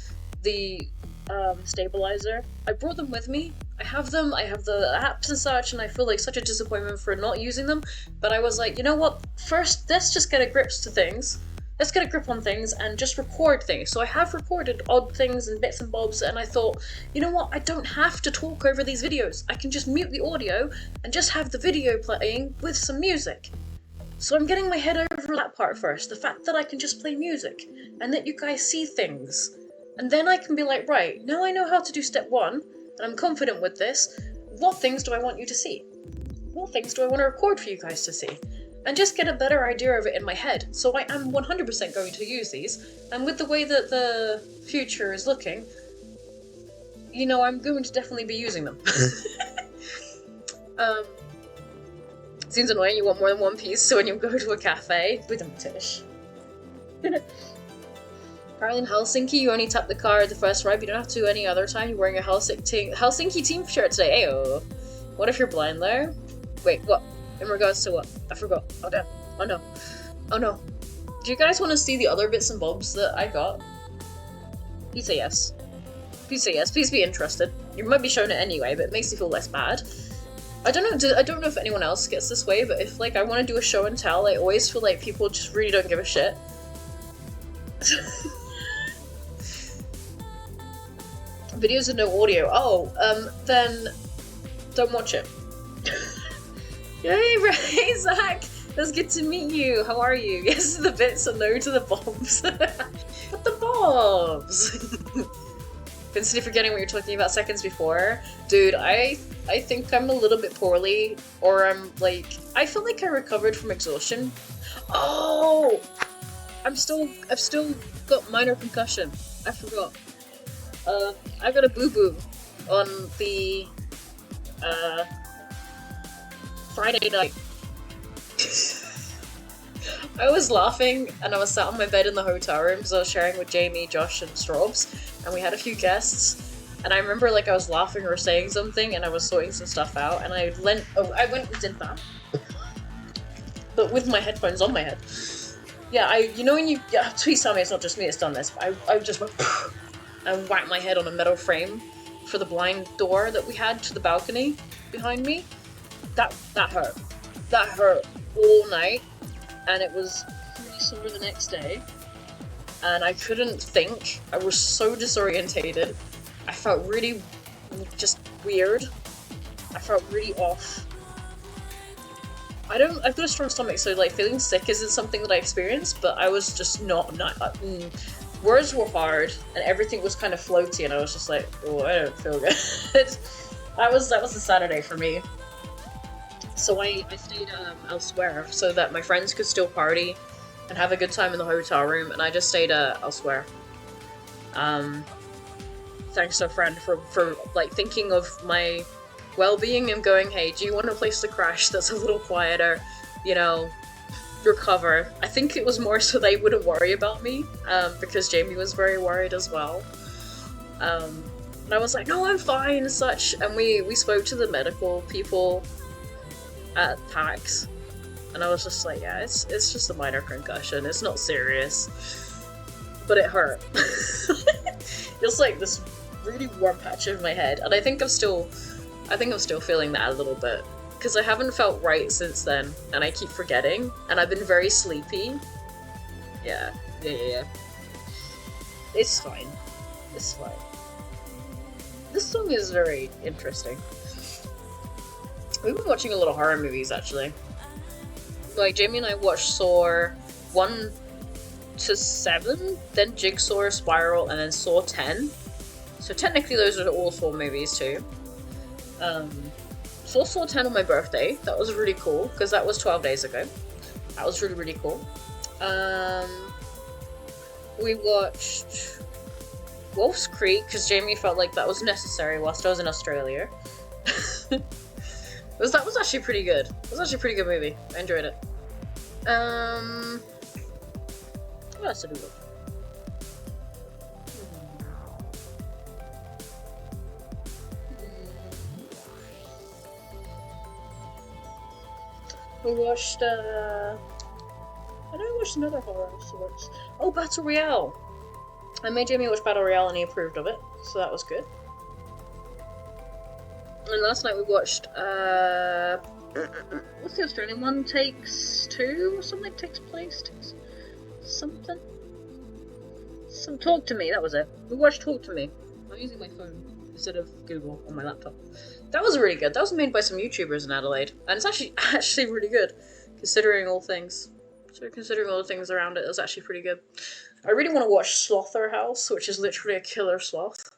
stabilizer. I brought them with me. I have them, I have the apps and such, and I feel like such a disappointment for not using them. But I was like, you know what? First, let's just get a grip to things. Let's get a grip on things and just record things. So I have recorded odd things and bits and bobs, and I thought, you know what? I don't have to talk over these videos. I can just mute the audio and just have the video playing with some music. So I'm getting my head over that part first, the fact that I can just play music and that you guys see things. And then I can be like, right, now I know how to do step 1, and I'm confident with this. What things do I want you to see? What things do I want to record for you guys to see? And just get a better idea of it in my head. So I am 100% going to use these, and with the way that the future is looking, you know, I'm going to definitely be using them. Seems annoying, you want more than one piece, so when you go to a cafe, with them tish. Apparently in Helsinki, you only tap the card the first ride, but you don't have to any other time. You're wearing a Helsinki team shirt today. Ayo. What if you're blind though? Wait, what? In regards to what? I forgot. Oh damn. Oh no. Oh no. Do you guys want to see the other bits and bobs that I got? Please say yes. Please say yes. Please be interested. You might be shown it anyway, but it makes you feel less bad. I don't know if anyone else gets this way, but if like I want to do a show and tell, I always feel like people just really don't give a shit. Videos and no audio. Oh, then don't watch it. Yay, Ray, Zach! That's good to meet you. How are you? Yes to the bits and no to the bobs. What the bobs? Consider forgetting what you're talking about seconds before. Dude, I think I'm a little bit poorly, or I'm like, I feel like I recovered from exhaustion. Oh! I've still got minor concussion. I forgot. I got a boo-boo on the, Friday night. I was laughing, and I was sat on my bed in the hotel room because I was sharing with Jamie, Josh, and Strobes, and we had a few guests, and I remember like I was laughing or saying something, and I was sorting some stuff out, and I went and did that, but with my headphones on my head. Yeah, you know when you, please tell me it's not just me that's done this, but I just went and whacked my head on a metal frame for the blind door that we had to the balcony behind me. That hurt. That hurt all night, and it was pretty sore the next day, and I couldn't think. I was so disorientated. I felt really just weird. I felt really off. I've got a strong stomach, so like feeling sick isn't something that I experienced, but I was just not words were hard and everything was kind of floaty, and I was just like, oh, I don't feel good. that was a Saturday for me. So I stayed elsewhere so that my friends could still party and have a good time in the hotel room, and I just stayed elsewhere. Thanks to a friend for like thinking of my well-being and going, hey, do you want a place to crash that's a little quieter, you know, recover. I think it was more so they wouldn't worry about me, because Jamie was very worried as well. And I was like, no, I'm fine and such, and we spoke to the medical people at PAX, and I was just like, yeah, it's just a minor concussion, it's not serious, but it hurt. It's like this really warm patch of my head, and I think I'm still feeling that a little bit, because I haven't felt right since then, and I keep forgetting, and I've been very sleepy. Yeah. It's fine. It's fine. This song is very interesting. We've been watching a lot of horror movies, actually. Like, Jamie and I watched Saw 1 to 7, then Jigsaw, Spiral, and then Saw 10. So technically those are all Saw movies too. Saw 10 on my birthday. That was really cool, because that was 12 days ago. That was really, really cool. We watched Wolf's Creek, because Jamie felt like that was necessary whilst I was in Australia. That was actually pretty good. It was actually a pretty good movie. I enjoyed it. What else did we watch? We watched, I know we watched another horror of sorts. Oh, Battle Royale! I made Jamie watch Battle Royale and he approved of it, so that was good. And last night we watched, what's the Australian one? Takes Two or something? Takes Place? Something? Talk to Me, that was it. We watched Talk to Me. I'm using my phone instead of Google on my laptop. That was really good. That was made by some YouTubers in Adelaide, and it's actually really good, considering all things. So considering all the things around it, it was actually pretty good. I really want to watch Slaughterhouse, which is literally a killer sloth.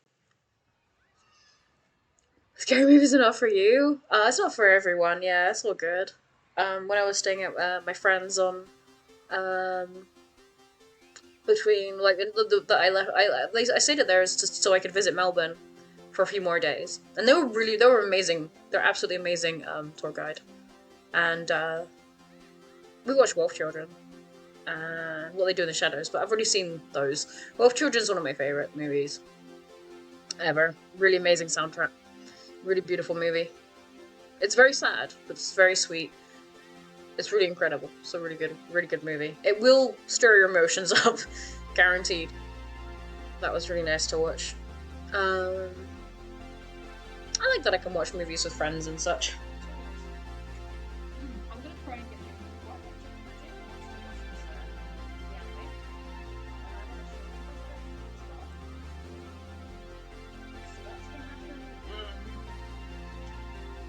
Scary movies are not for you. It's not for everyone. Yeah, it's all good. When I was staying at my friends on, between like I stayed at theirs just so I could visit Melbourne for a few more days, and they were amazing. They're absolutely amazing tour guide, and we watched Wolf Children and What They Do in the Shadows, but I've already seen those. Wolf Children's one of my favorite movies ever. Really amazing soundtrack, really beautiful movie. It's very sad, but it's very sweet. It's really incredible. It's a really good movie. It will stir your emotions up, guaranteed. That was really nice to watch. I like that I can watch movies with friends and such. I'm gonna try and get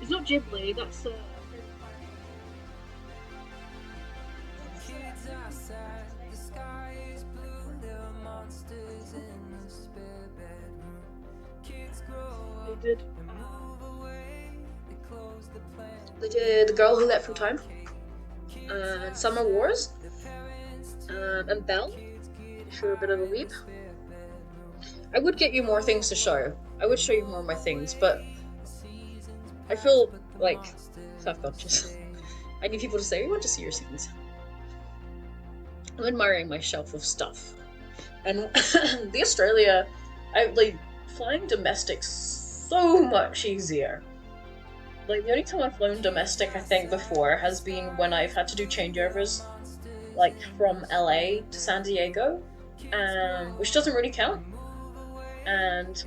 it's not Ghibli, that's They did The Girl Who Leapt From Time, Summer Wars, and Belle, if you're a bit of a weeb. I would get you more things to show. I would show you more of my things, but I feel like self-conscious. I need people to say, we want to see your scenes. I'm admiring my shelf of stuff. And the Australia, flying domestic's so much easier. Like, the only time I've flown domestic, I think, before has been when I've had to do changeovers, like, from LA to San Diego, which doesn't really count. And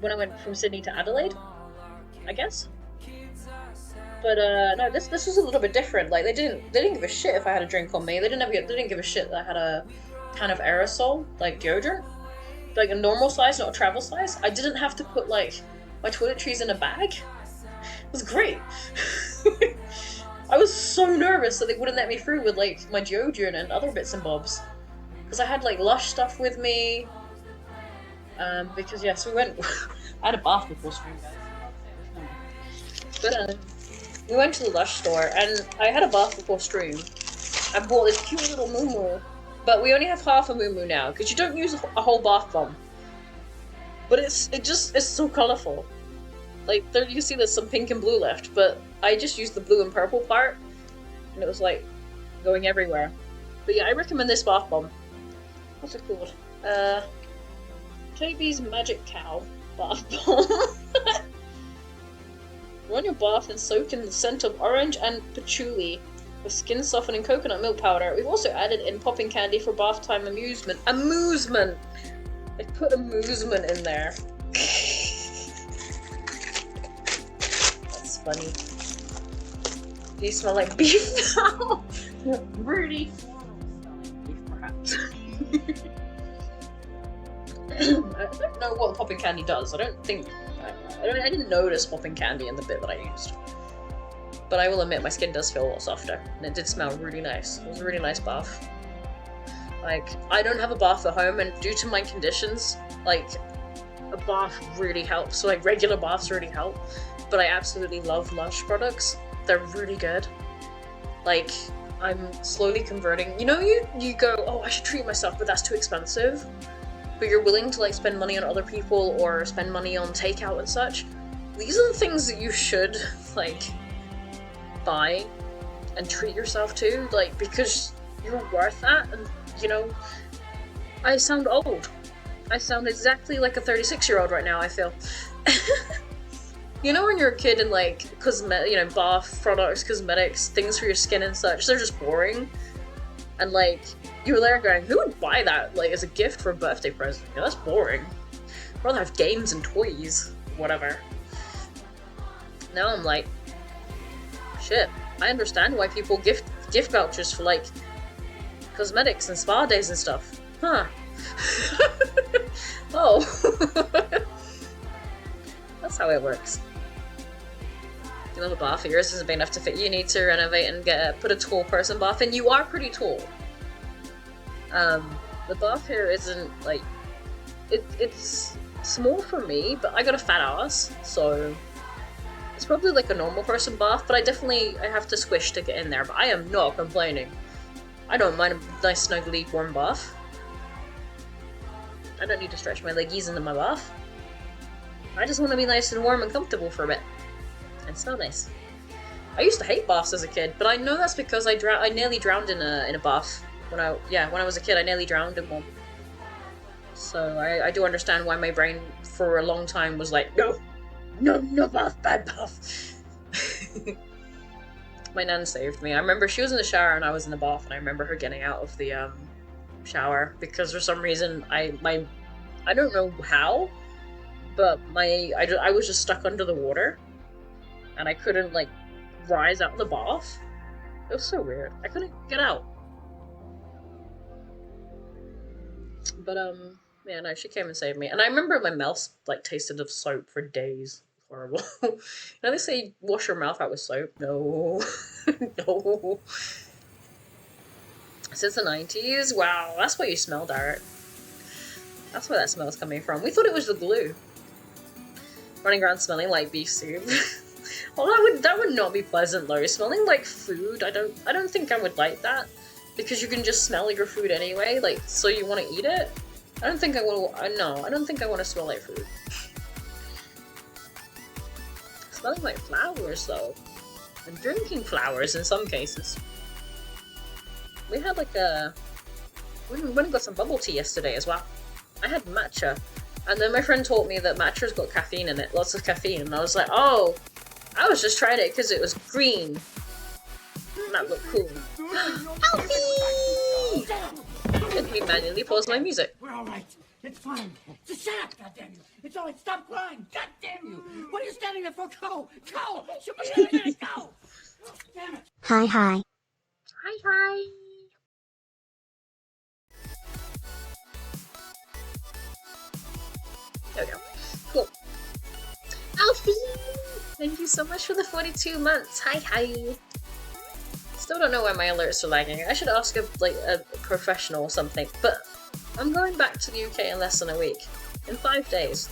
when I went from Sydney to Adelaide, I guess. But, no, this was a little bit different. Like, they didn't give a shit if I had a drink on me. They didn't give a shit that I had a kind of aerosol, like deodorant. Like, a normal size, not a travel size. I didn't have to put, like, my toiletries in a bag. It was great. I was so nervous that they wouldn't let me through with like my deodorant and other bits and bobs. Because I had like Lush stuff with me. Because yes, we went. I had a bath before stream, guys. But we went to the Lush store and I had a bath before stream. I bought this cute little moo. But we only have half a moo now because you don't use a whole bath bomb. But it's so colourful. Like there, you can see there's some pink and blue left, but I just used the blue and purple part, and it was like going everywhere. But yeah, I recommend this bath bomb. What's it called? JB's Magic Cow bath bomb. Run your bath and soak in the scent of orange and patchouli with skin softening coconut milk powder. We've also added in popping candy for bath time amusement. Amusement! I put amusement in there. That's funny. Do you smell like beef now? Really? Beef, perhaps. I don't know what popping candy does. I didn't notice popping candy in the bit that I used. But I will admit my skin does feel a lot softer, and it did smell really nice. It was a really nice bath. Like, I don't have a bath at home, and due to my conditions, like, a bath really helps. So, like, regular baths really help. But I absolutely love Lush products. They're really good. Like, I'm slowly converting. You know, you go, oh, I should treat myself, but that's too expensive. But you're willing to, like, spend money on other people or spend money on takeout and such. These are the things that you should, like, buy and treat yourself to, like, because you're worth that. And you know, I sound old. I sound exactly like a 36-year-old right now, I feel. You know when you're a kid and like bath products, cosmetics, things for your skin and such, they're just boring. And like you were there going, who would buy that like as a gift for a birthday present? Yeah, that's boring. I'd rather have games and toys, whatever. Now I'm like, shit, I understand why people gift vouchers for like cosmetics and spa days and stuff. Huh. Oh. That's how it works. You love a bath, yours isn't big enough to fit. You need to renovate and put a tall person bath in. You are pretty tall. The bath here isn't like it's small for me, but I got a fat ass, so it's probably like a normal person bath, but I have to squish to get in there, but I am not complaining. I don't mind a nice snuggly warm bath. I don't need to stretch my leggies into my bath. I just want to be nice and warm and comfortable for a bit. And smell nice. I used to hate baths as a kid, but I know that's because I nearly drowned in a bath. When I was a kid, I nearly drowned in one. So I do understand why my brain for a long time was like, no bath, bad bath. My nan saved me. I remember she was in the shower and I was in the bath, and I remember her getting out of the shower because for some reason I don't know how, but I was just stuck under the water and I couldn't like rise out of the bath. It was so weird. I couldn't get out. But yeah, no, she came and saved me. And I remember my mouth like tasted of soap for days. Horrible. You know they say wash your mouth out with soap? No. No. Since the 90s? Wow, that's what you smell, Derek. That's where that smell's coming from. We thought it was the glue. Running around smelling like beef soup. Well, that would not be pleasant though. Smelling like food, I don't think I would like that. Because you can just smell your food anyway, like, so you want to eat it? I don't think I want to smell like food. Smelling like flowers though. And drinking flowers in some cases. We had like we went and got some bubble tea yesterday as well. I had matcha. And then my friend told me that matcha's got caffeine in it, lots of caffeine. And I was like, oh, I was just trying it because it was green. And that looked cool. Alfie! Let me manually pause my music. We're all right. It's fine. Just shut up, goddammit. It's all right. Stop crying. Goddamn you. What are you standing there for? Go. Go. Go. Damn it. Hi. Hi. There we go. Cool. Alfie! Thank you so much for the 42 months. Hi. Still don't know why my alerts are lagging. I should ask a professional or something, but I'm going back to the UK in less than a week. In 5 days.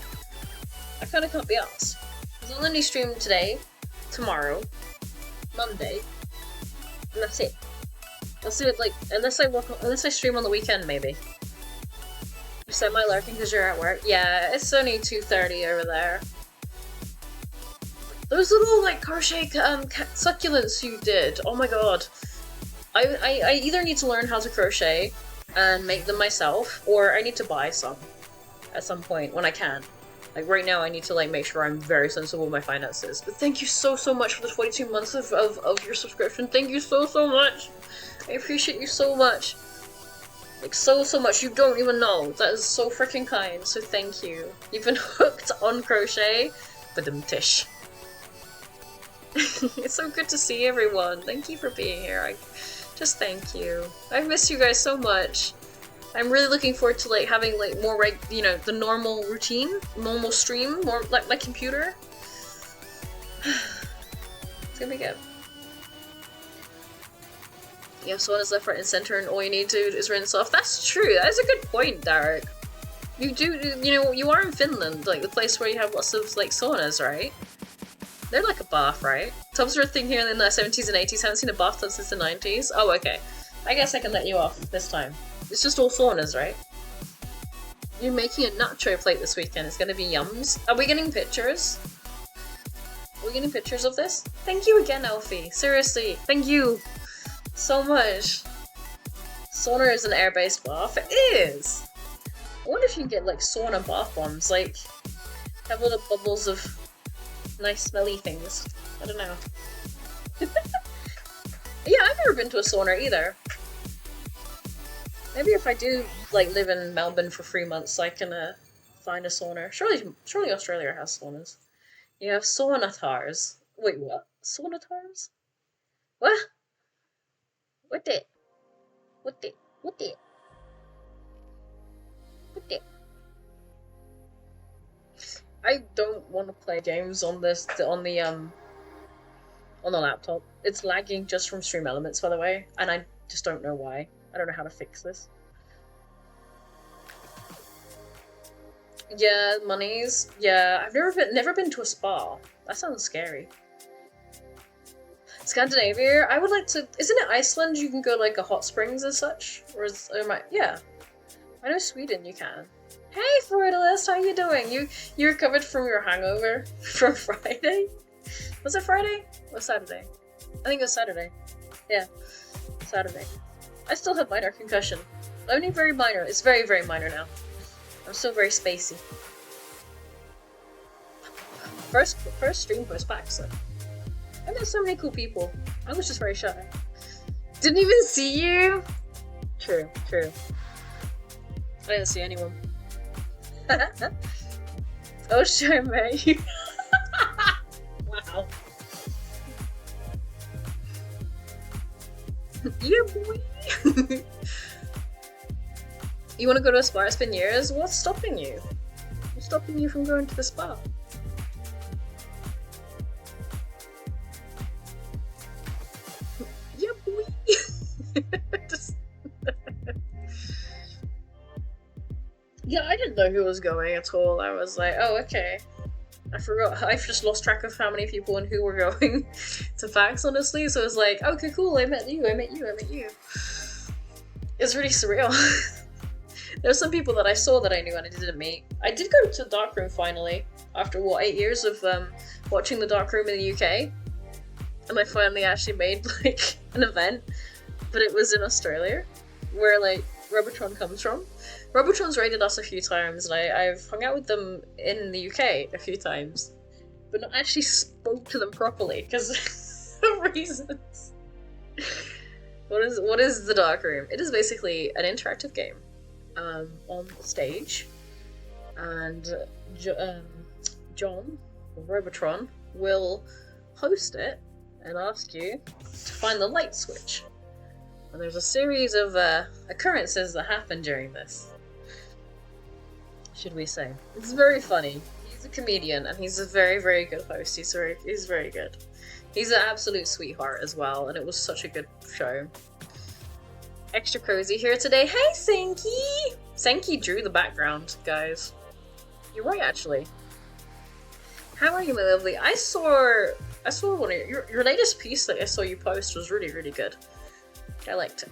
I kinda can't be asked. I'll only stream today, tomorrow, Monday, and that's it. I'll see it like, unless I stream on the weekend maybe. You said my lurking because you're at work? Yeah, it's only 2:30 over there. Those little like crochet succulents you did, oh my god. I either need to learn how to crochet and make them myself, or I need to buy some at some point when I can. Like right now I need to like make sure I'm very sensible with my finances. But thank you so much for the 22 months of your subscription. Thank you so much. I appreciate you so much. Like so much, you don't even know. That is so freaking kind, so thank you. You've been hooked on crochet, but tish. It's so good to see everyone. Thank you for being here. Just thank you. I've missed you guys so much. I'm really looking forward to like having like more the normal routine, normal stream, more like my computer. It's gonna be good. You have saunas left, right, and center, and all you need to do is rinse off. That's true. That is a good point, Derek. You do, you are in Finland, like the place where you have lots of like saunas, right? They're like a bath, right? Tubs were a thing here in the 70s and 80s. Haven't seen a bathtub since the 90s. Oh, okay. I guess I can let you off this time. It's just all saunas, right? You're making a nacho plate this weekend. It's gonna be yums. Are we getting pictures? Are we getting pictures of this? Thank you again, Elfie. Seriously, thank you so much. Sauna is an air-based bath. It is! I wonder if you can get like sauna bath bombs, like have little bubbles of nice smelly things. I don't know. Yeah, I've never been to a sauna either. Maybe if I do like live in Melbourne for 3 months, I can find a sauna. Surely Australia has saunas. You have saunatars. Wait, what? Saunatars? What? What the? What the? What the? What the? I don't want to play games on the laptop. It's lagging just from Stream Elements, by the way, and I just don't know why. I don't know how to fix this. Yeah, monies. Yeah, I've never been to a spa. That sounds scary. Scandinavia, I would like to. Isn't it Iceland? You can go like a hot springs and such, yeah. I know Sweden. You can. Hey, Floridalis, how you doing? You recovered from your hangover from Friday? Was it Friday or Saturday? I think it was Saturday. Yeah, Saturday. I still have minor concussion. Only very minor. It's very, very minor now. I'm still very spacey. First stream post PAX though. I met so many cool people. I was just very shy. Didn't even see you? True. I didn't see anyone. Oh, sure, man. Wow. Yeah, boy. You want to go to a spa? It's been years. What's stopping you? What's stopping you from going to the spa? Yeah, boy. Yeah, I didn't know who was going at all. I was like, oh, okay. I forgot. I've just lost track of how many people and who were going to PAX, honestly. So it was like, okay, cool. I met you. It's really surreal. There were some people that I saw that I knew and I didn't meet. I did go to the Darkroom finally, after what, 8 years of watching the Darkroom in the UK. And I finally actually made like an event, but it was in Australia, where like Robotron comes from. Robotron's raided us a few times, and I've hung out with them in the UK a few times, but not actually spoke to them properly because of reasons. What is the Darkroom? It is basically an interactive game on stage, and John, or Robotron, will host it and ask you to find the light switch. And there's a series of occurrences that happen during this. Should we say? It's very funny. He's a comedian and he's a very, very good host. He's very good. He's an absolute sweetheart as well, and it was such a good show. Extra cozy here today. Hey, Senki! Senki drew the background, guys. You're right, actually. How are you, my lovely? I saw one of your latest piece that I saw you post was really, really good. I liked it.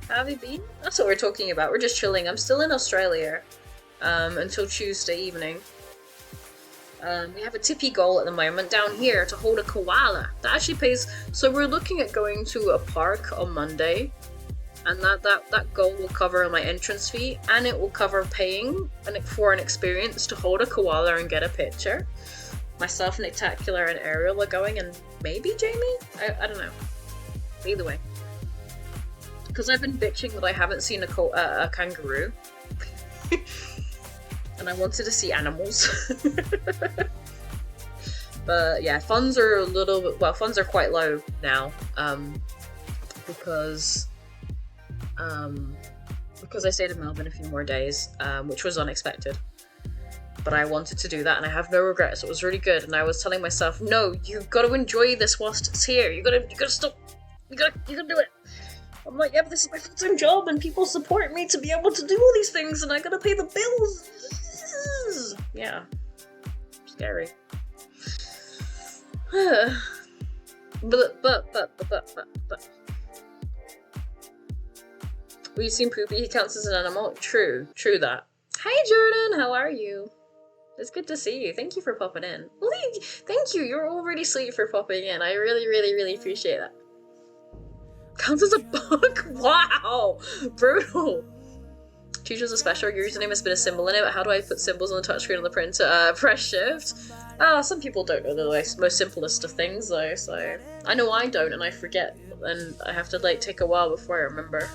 How have you been? That's what we're talking about. We're just chilling. I'm still in Australia until Tuesday evening. We have a tippy goal at the moment down here to hold a koala. That actually pays. So we're looking at going to a park on Monday, and that goal will cover my entrance fee, and it will cover paying for an experience to hold a koala and get a picture. Myself, Nictacular, and Ariel are going, and maybe Jamie? I don't know. Either way. Because I've been bitching that I haven't seen a kangaroo. And I wanted to see animals. But yeah, funds are a little bit, well, funds are quite low now. Because I stayed in Melbourne a few more days, which was unexpected. But I wanted to do that, and I have no regrets. It was really good, and I was telling myself, no, you've got to enjoy this whilst it's here. You gotta stop. You gotta do it. I'm like, yeah, but this is my full-time job, and people support me to be able to do all these things, and I gotta pay the bills. Yeah, scary. but. We've seen Poopy. He counts as an animal. True that. Hi, Jordan. How are you? It's good to see you. Thank you for popping in. Well, thank you. You're already sweet for popping in. I really appreciate that. Counts as a bug? Wow! Brutal! Teachers are special. Your username has been a symbol in it, but how do I put symbols on the touchscreen on the printer? Press shift. Some people don't know the most simplest of things though, so... I know I don't, and I forget, and I have to take a while before I remember.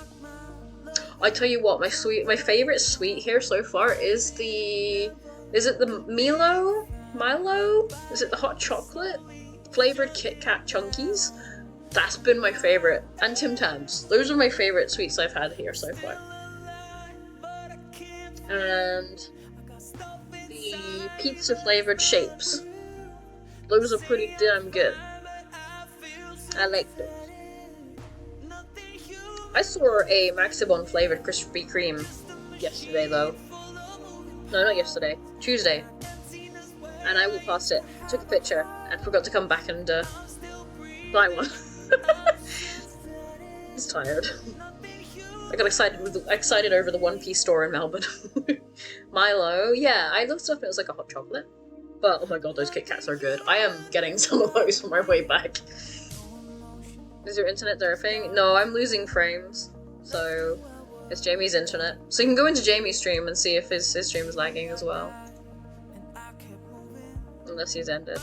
I tell you what, my favourite sweet here so far is the... Is it the Milo? Is it the hot chocolate? Flavoured Kit Kat Chunkies? That's been my favourite. And Tim Tams. Those are my favourite sweets I've had here so far. And the pizza flavoured shapes. Those are pretty damn good. I like those. I saw a Maximum flavoured Krispy Kreme yesterday though. No, not yesterday. Tuesday. And I walked past it, took a picture, and forgot to come back and buy one. He's tired. I got excited over the One Piece store in Melbourne. Milo, yeah, I looked up and it was like a hot chocolate. But oh my god, those Kit Kats are good. I am getting some of those for my way back. Is your internet derping? No, I'm losing frames. So it's Jamie's internet. So you can go into Jamie's stream and see if his stream is lagging as well. Unless he's ended.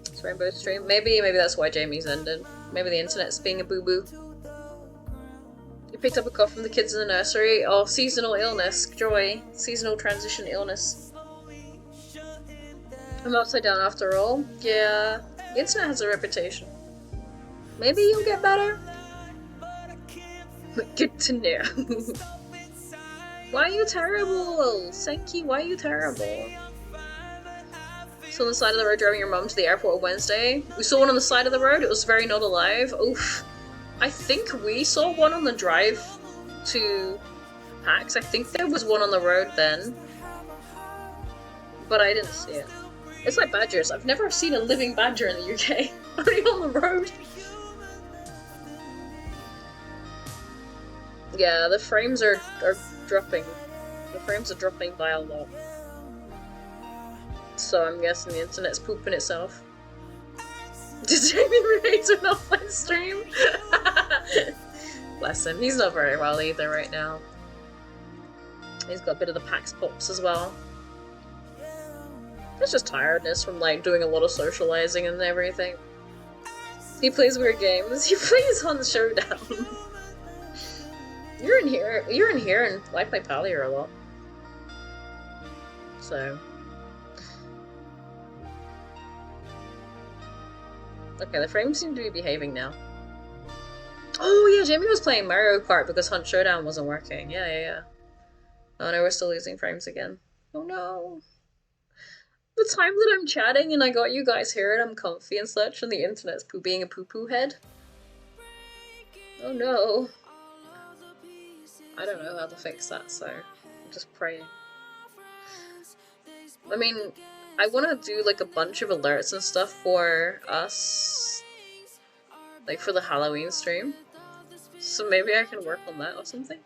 It's Rainbow stream. Maybe that's why Jamie's ended. Maybe the internet's being a boo-boo. You picked up a cough from the kids in the nursery. Oh, seasonal illness. Joy. Seasonal transition illness. I'm upside down after all. Yeah. The internet has a reputation. Maybe you'll get better? Good to know. Why are you terrible? Senki, why are you terrible? So on the side of the road driving your mum to the airport on Wednesday. We saw one on the side of the road. It was very not alive. Oof. I think we saw one on the drive to PAX. I think there was one on the road then. But I didn't see it. It's like badgers. I've never seen a living badger in the UK. Only on the road. Yeah, the frames are dropping. The frames are dropping by a lot. So I'm guessing the internet's pooping itself. Did Jamie relate to an offline stream? Bless him. He's not very well either right now. He's got a bit of the PAX pops as well. It's just tiredness from doing a lot of socializing and everything. He plays weird games. He plays Hunt Showdown. You're in here and I play Palia a lot. So. Okay, the frames seem to be behaving now. Oh yeah, Jamie was playing Mario Kart because Hunt Showdown wasn't working. Yeah. Oh no, we're still losing frames again. Oh no. The time that I'm chatting and I got you guys here and I'm comfy and such, and the internet's being a poo-poo head. Oh no. I don't know how to fix that, so I'm just praying. I mean, I want to do like a bunch of alerts and stuff for us, like for the Halloween stream. So maybe I can work on that or something.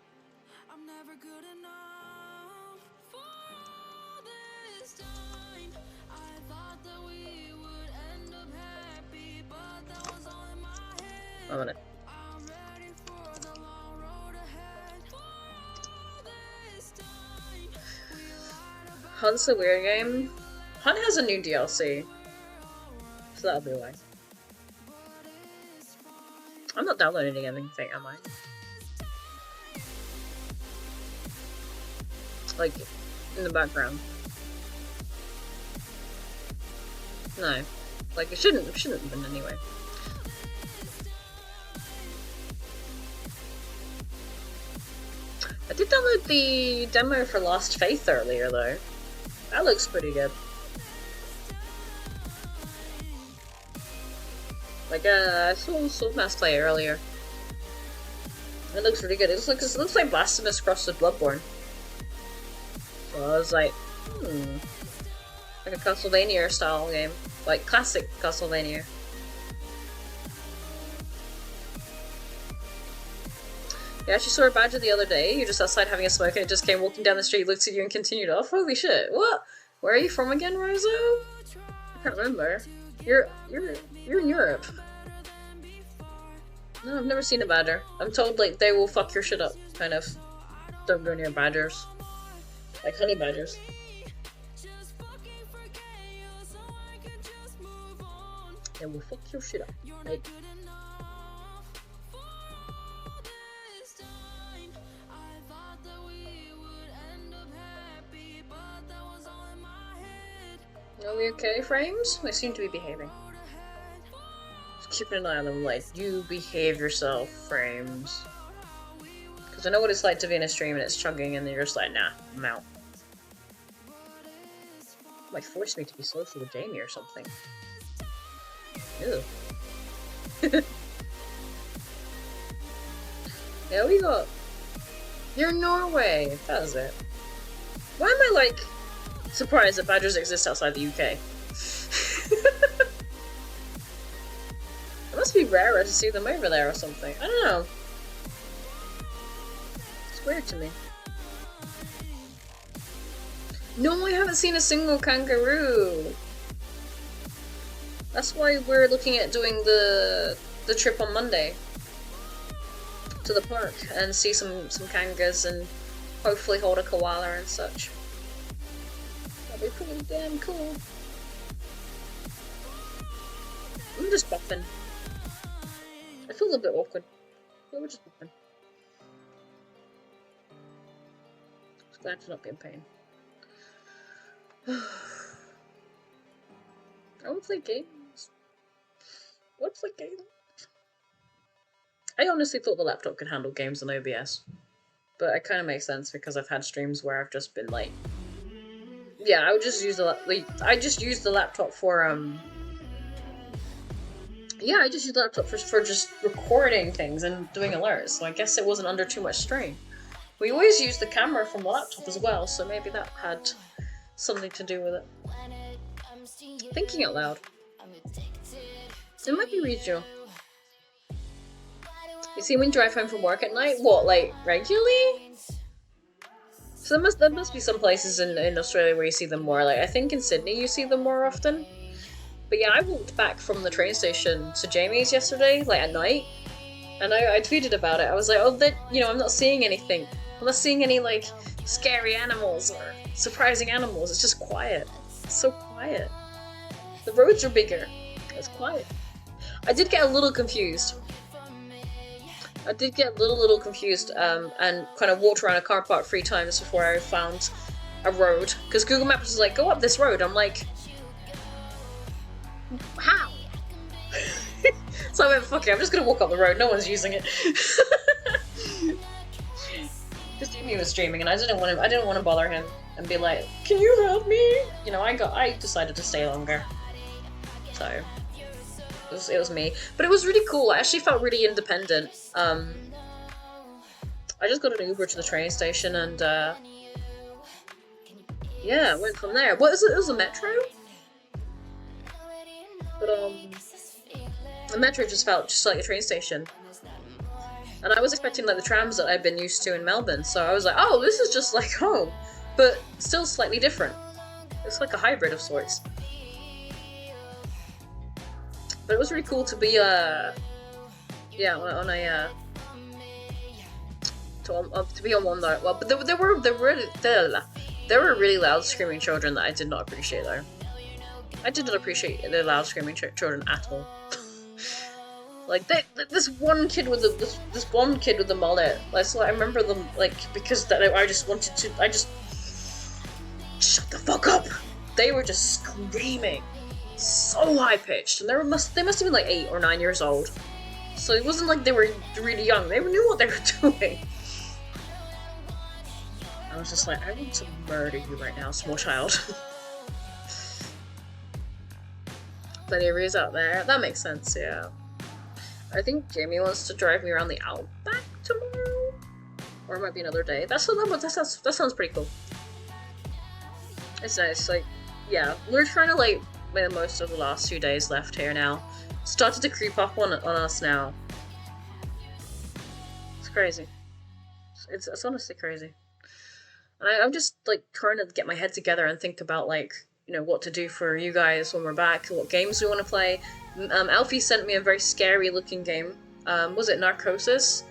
I'm gonna. Hunt's a weird game. Hunt has a new DLC, so that'll be why. I'm not downloading anything, am I? Like, in the background. No. Like, it shouldn't have been anyway. I did download the demo for Lost Faith earlier, though. That looks pretty good. Like, I saw Mass play it earlier. It looks really good. It looks like Blasphemous crossed with Bloodborne. So I was like, like a Castlevania style game. Like, classic Castlevania. Yeah, I actually saw a badger the other day. You're just outside having a smoke and it just came walking down the street, looked at you and continued off. Holy shit, what? Where are you from again, Rozo? I can't remember. You're in Europe. No, I've never seen a badger. I'm told, like, they will fuck your shit up, kind of. Don't go near badgers. Like honey badgers. They will fuck your shit up. Like, are we okay, Frames? We seem to be behaving. Just keeping an eye on them, like, you behave yourself, Frames. Because I know what it's like to be in a stream and it's chugging and then you're just like, nah, I'm out. Might force me to be social with Jamie or something. Ew. Yeah, we got... You're in Norway! That was it. Why am I, like, surprised that badgers exist outside the UK? It must be rarer to see them over there or something. I don't know. It's weird to me. No, I haven't seen a single kangaroo! That's why we're looking at doing the trip on Monday. To the park and see some kangas and hopefully hold a koala and such. That'd be pretty damn cool. I'm just buffing. I feel a little bit awkward. But we're just buffing. Just glad to not be in pain. I want to play games. I want to play games. I honestly thought the laptop could handle games on OBS. But it kind of makes sense because I've had streams where I've just been like... Yeah, I would just use I just use the laptop for, yeah, I just use the laptop for just recording things and doing alerts, so I guess it wasn't under too much strain. We always use the camera from the laptop as well, so maybe that had something to do with it. Thinking out loud. It might be regional. You see when you drive home from work at night? What, like, regularly? So there must be some places in Australia where you see them more. Like, I think in Sydney you see them more often. But yeah, I walked back from the train station to Jamie's yesterday, like at night. And I tweeted about it. I was like, oh, you know, I'm not seeing anything. I'm not seeing any, like, scary animals or surprising animals. It's just quiet. It's so quiet. The roads are bigger. It's quiet. I did get a little confused. and kind of walked around a car park 3 times before I found a road. Because Google Maps was like, go up this road. I'm like, how? So I went, fuck it, I'm just gonna walk up the road. No one's using it. Because Jamie was streaming and I didn't want to bother him. and be like, "Can you help me?" You know, I decided to stay longer. So it was me, but it was really cool. I actually felt really independent. I just got an Uber to the train station and yeah, went from there. What is it? It was a metro, but the metro just felt just like a train station. And I was expecting like the trams that I've been used to in Melbourne, so I was like, oh, this is just like home, but still slightly different. It's like a hybrid of sorts. But it was really cool to be yeah, on a to be on one note. Well, but there were really loud screaming children that I did not appreciate though. I did not appreciate the loud screaming children at all. Like this one kid with the mullet. Like, so I remember them like because I just shut the fuck up. They were just screaming so high pitched, and they must have been like 8 or 9 years old. So it wasn't like they were really young. They knew what they were doing. I was just like, I want to murder you right now, small child. Plenty of rears out there. That makes sense, yeah. I think Jamie wants to drive me around the Outback tomorrow, or it might be another day. That sounds pretty cool. It's nice. Like, yeah, we're trying to like make the most of the last 2 days left here now. Started to creep up on us now. It's crazy. It's honestly crazy. And I'm just like trying to get my head together and think about like, you know, what to do for you guys when we're back, what games we want to play. Alfie sent me a very scary looking game. Was it Narcosis?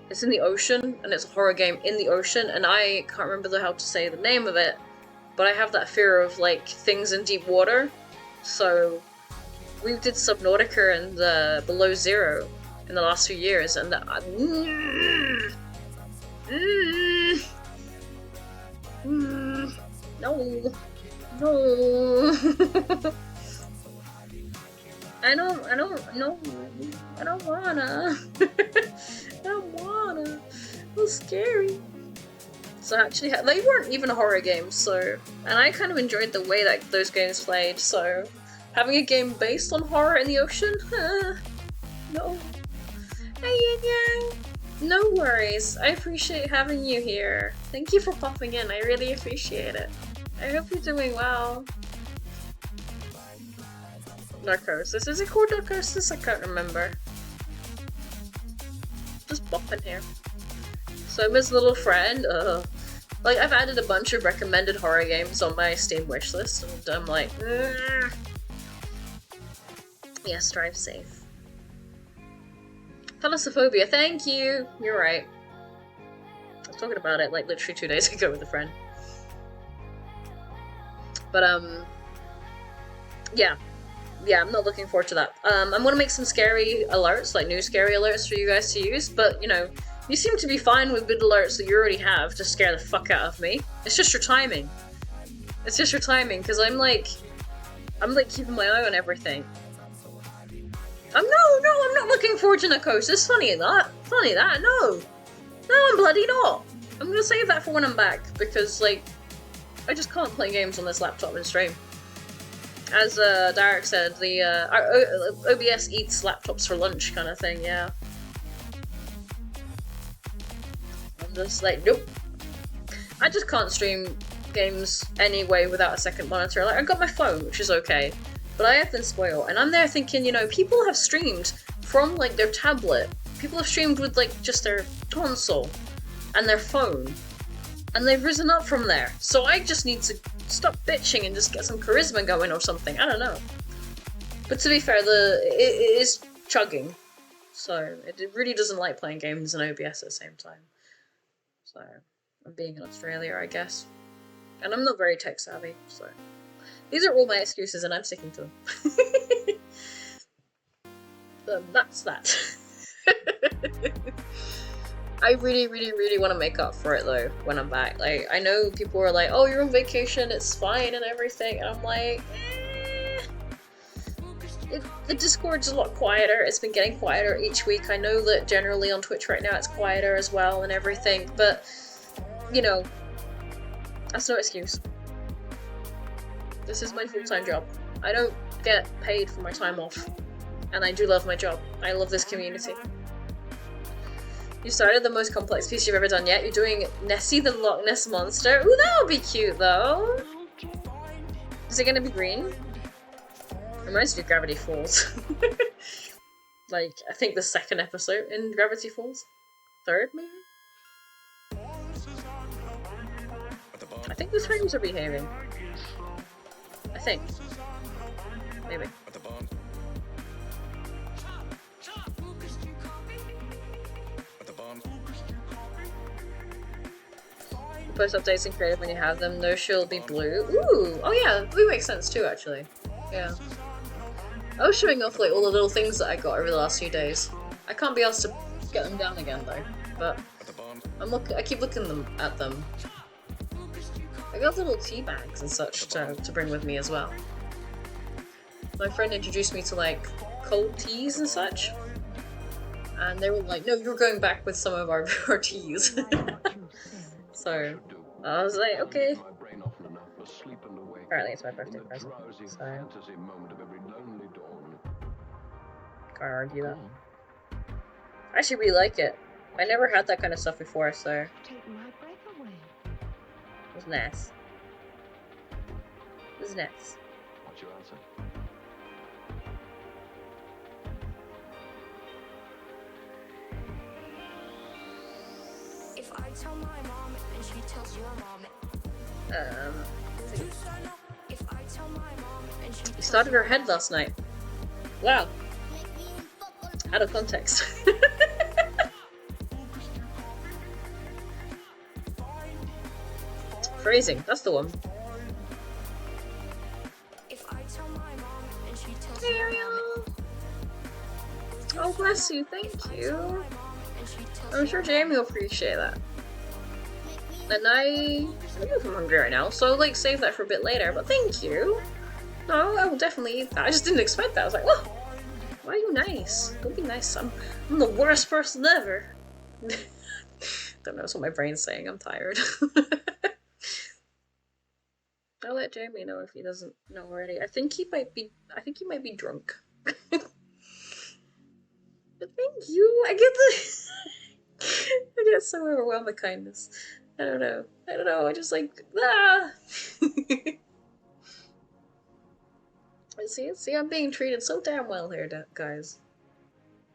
It's in the ocean, and it's a horror game in the ocean, and I can't remember how to say the name of it, but I have that fear of like things in deep water. So we did Subnautica and Below Zero in the last few years, and no. I don't wanna. I don't wanna. It's scary. So actually, they weren't even horror games, so, and I kind of enjoyed the way that those games played, so having a game based on horror in the ocean? No. Hey, no worries. I appreciate having you here. Thank you for popping in. I really appreciate it. I hope you're doing well. Narcosis. Is it called Narcosis? I can't remember. Just pop in here. So Miss Little Friend, like I've added a bunch of recommended horror games on my Steam wishlist, and I'm like, yes, drive safe. Thalassophobia, thank you! You're right. I was talking about it like literally 2 days ago with a friend. But yeah, I'm not looking forward to that. I'm gonna make some scary alerts, like new scary alerts for you guys to use, but you know, you seem to be fine with good alerts that you already have to scare the fuck out of me. It's just your timing. It's just your timing, because I'm like keeping my eye on everything. I'm not looking forward to Narcosis. Funny that, no, I'm bloody not. I'm gonna save that for when I'm back, because like, I just can't play games on this laptop and stream. As Derek said, the OBS eats laptops for lunch kind of thing, yeah. I'm just like, nope. I just can't stream games anyway without a second monitor. Like, I got my phone, which is okay, but I have been spoiled, and I'm there thinking, you know, people have streamed from like their tablet. People have streamed with like just their console and their phone, and they've risen up from there. So I just need to stop bitching and just get some charisma going or something. I don't know. But to be fair, it is chugging, so it really doesn't like playing games and OBS at the same time. So I'm being in Australia, I guess, and I'm not very tech savvy. So these are all my excuses, and I'm sticking to them. So that's that. I really want to make up for it though when I'm back. Like, I know people are like, oh, you're on vacation, it's fine and everything, and I'm like, the Discord's a lot quieter. It's been getting quieter each week. I know that generally on Twitch right now it's quieter as well and everything, but you know, That's no excuse. This is my full-time job. I don't get paid for my time off. And I do love my job. I love this community. You started the most complex piece you've ever done yet. You're doing Nessie the Loch Ness Monster. Ooh, that would be cute though. Is it gonna be green? Reminds me of Gravity Falls. Like, I think the second episode in Gravity Falls? Third, maybe? I think the frames are behaving. I think. Maybe. Post updates and creative when you have them. No, she'll be blue. Ooh! Oh yeah, blue makes sense too, actually. Yeah. I was showing off like all the little things that I got over the last few days. I can't be asked to get them down again though, but I keep looking at them. I got little tea bags and such to bring with me as well. My friend introduced me to like cold teas and such, and they were like, "No, you're going back with some of our teas." So I was like, okay. Apparently it's my birthday present, so can't argue that. I actually really like it. I never had that kind of stuff before, so it was nice. It was nice. What's your answer? If I tell my mom and she tells your mom. If I tell my mom and she You started her head last night. Wow. Out of context. Phrasing, that's the one. If I tell my mom and she tells Ariel. Oh, bless you, thank you. I'm sure Jamie will appreciate that. And I don't know if I'm hungry right now, so like save that for a bit later, but thank you. No, I will definitely eat that. I just didn't expect that. I was like, whoa, why are you nice? Don't be nice. I'm the worst person ever. Don't know, that's what my brain's saying. I'm tired. I'll let Jamie know if he doesn't know already. I think he might be drunk. But thank you. I get so overwhelmed with kindness. I don't know. I just like See, I'm being treated so damn well here, guys.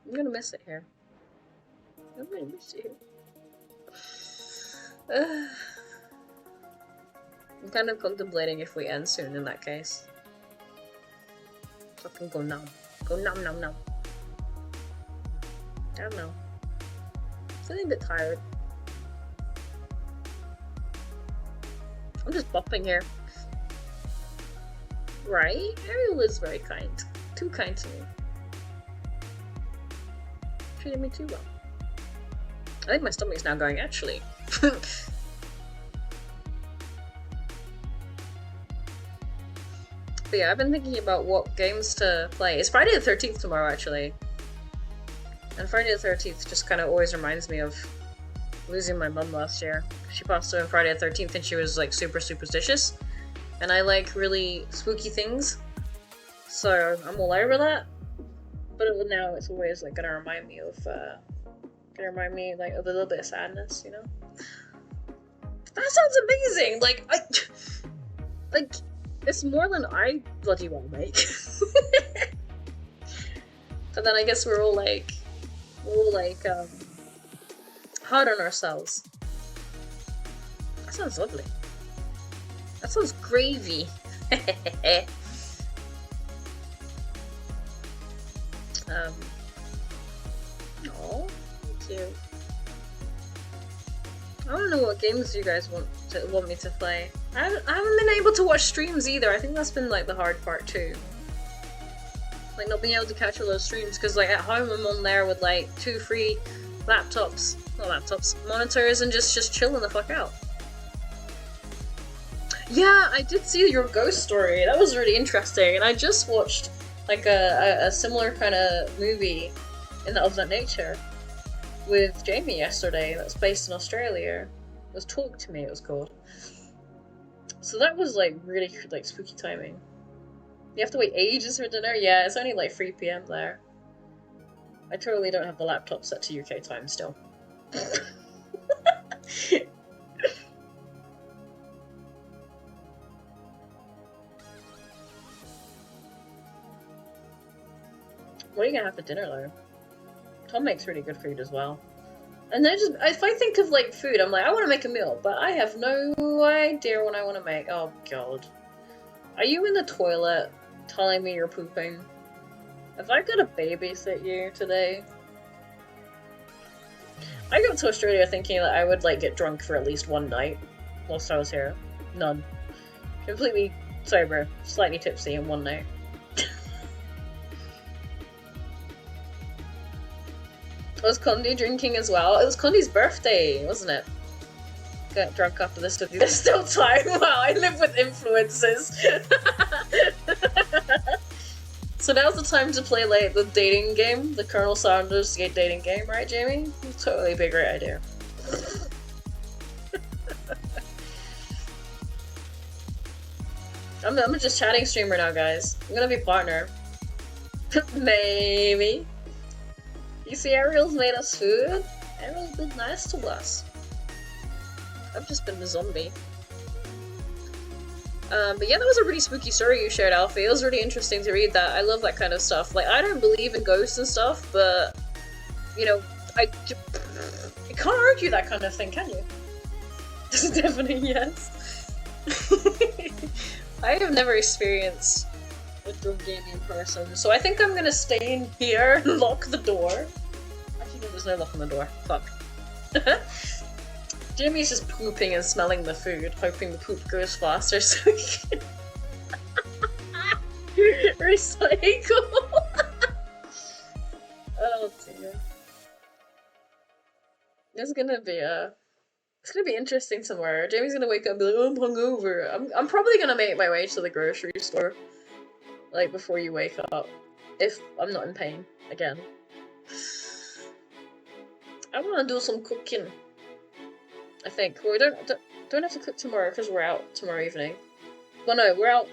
I'm gonna miss it here. I'm gonna miss it here. I'm kind of contemplating if we end soon in that case. So I can go numb. Go numb. I don't know. Feeling a bit tired. I'm just bopping here. Right? Ariel is very kind. Too kind to me. Treated me too well. I think my stomach's now going, actually. But yeah, I've been thinking about what games to play. It's Friday the 13th tomorrow, actually. And Friday the 13th just kind of always reminds me of losing my mum last year. She passed away on Friday the 13th and she was like super superstitious. And I like really spooky things. So I'm all over that. But now it's always like gonna remind me of like of a little bit of sadness, you know? That sounds amazing! Like it's more than I bloody well make. And then I guess we're all like hard on ourselves. That sounds lovely. That sounds gravy. Oh, thank you. I don't know what games you guys want me to play. I haven't been able to watch streams either. I think that's been like the hard part too. Like not being able to catch all those streams because like at home I'm on there with like 2 free monitors and just chilling the fuck out. Yeah, I did see your ghost story. That was really interesting, and I just watched like a similar kind of movie of that nature with Jamie yesterday. That's based in Australia. It was Talk to Me. It was called. So that was like really like spooky timing. You have to wait ages for dinner? Yeah, it's only like 3 PM there. I totally don't have the laptop set to UK time still. What are you gonna have for dinner though? Tom makes really good food as well. And then just, if I think of like food, I'm like, I want to make a meal, but I have no idea what I want to make. Oh god. Are you in the toilet telling me you're pooping? Have I got to babysit you today? I got to Australia thinking that I would like get drunk for at least one night whilst I was here. None. Completely sober, slightly tipsy in one night. Was Condi drinking as well? It was Condi's birthday, wasn't it? Got drunk after this study. There's still time. Wow, I live with influences. So now's the time to play like the dating game, the Colonel Sanders dating game, right, Jamie? Totally be a great idea. I'm a just chatting streamer now, guys. I'm gonna be partner. Maybe. You see, Ariel's made us food. Ariel's been nice to us. I've just been a zombie. But yeah, that was a really spooky story you shared, Alfie. It was really interesting to read that. I love that kind of stuff. Like, I don't believe in ghosts and stuff, but, you know, you can't argue that kind of thing, can you? Definitely yes. I have never experienced a drug gaming in person, so I think I'm gonna stay in here and lock the door. Actually, no, there's no lock on the door. Fuck. Jimmy's just pooping and smelling the food, hoping the poop goes faster so he can recycle. Oh dear. It's gonna be interesting tomorrow. Jamie's gonna wake up and be like, oh, I'm hungover. I'm probably gonna make my way to the grocery store, like, before you wake up, if I'm not in pain again. I wanna do some cooking. I think. Well, we don't have to cook tomorrow because we're out tomorrow evening. Well, no, we're out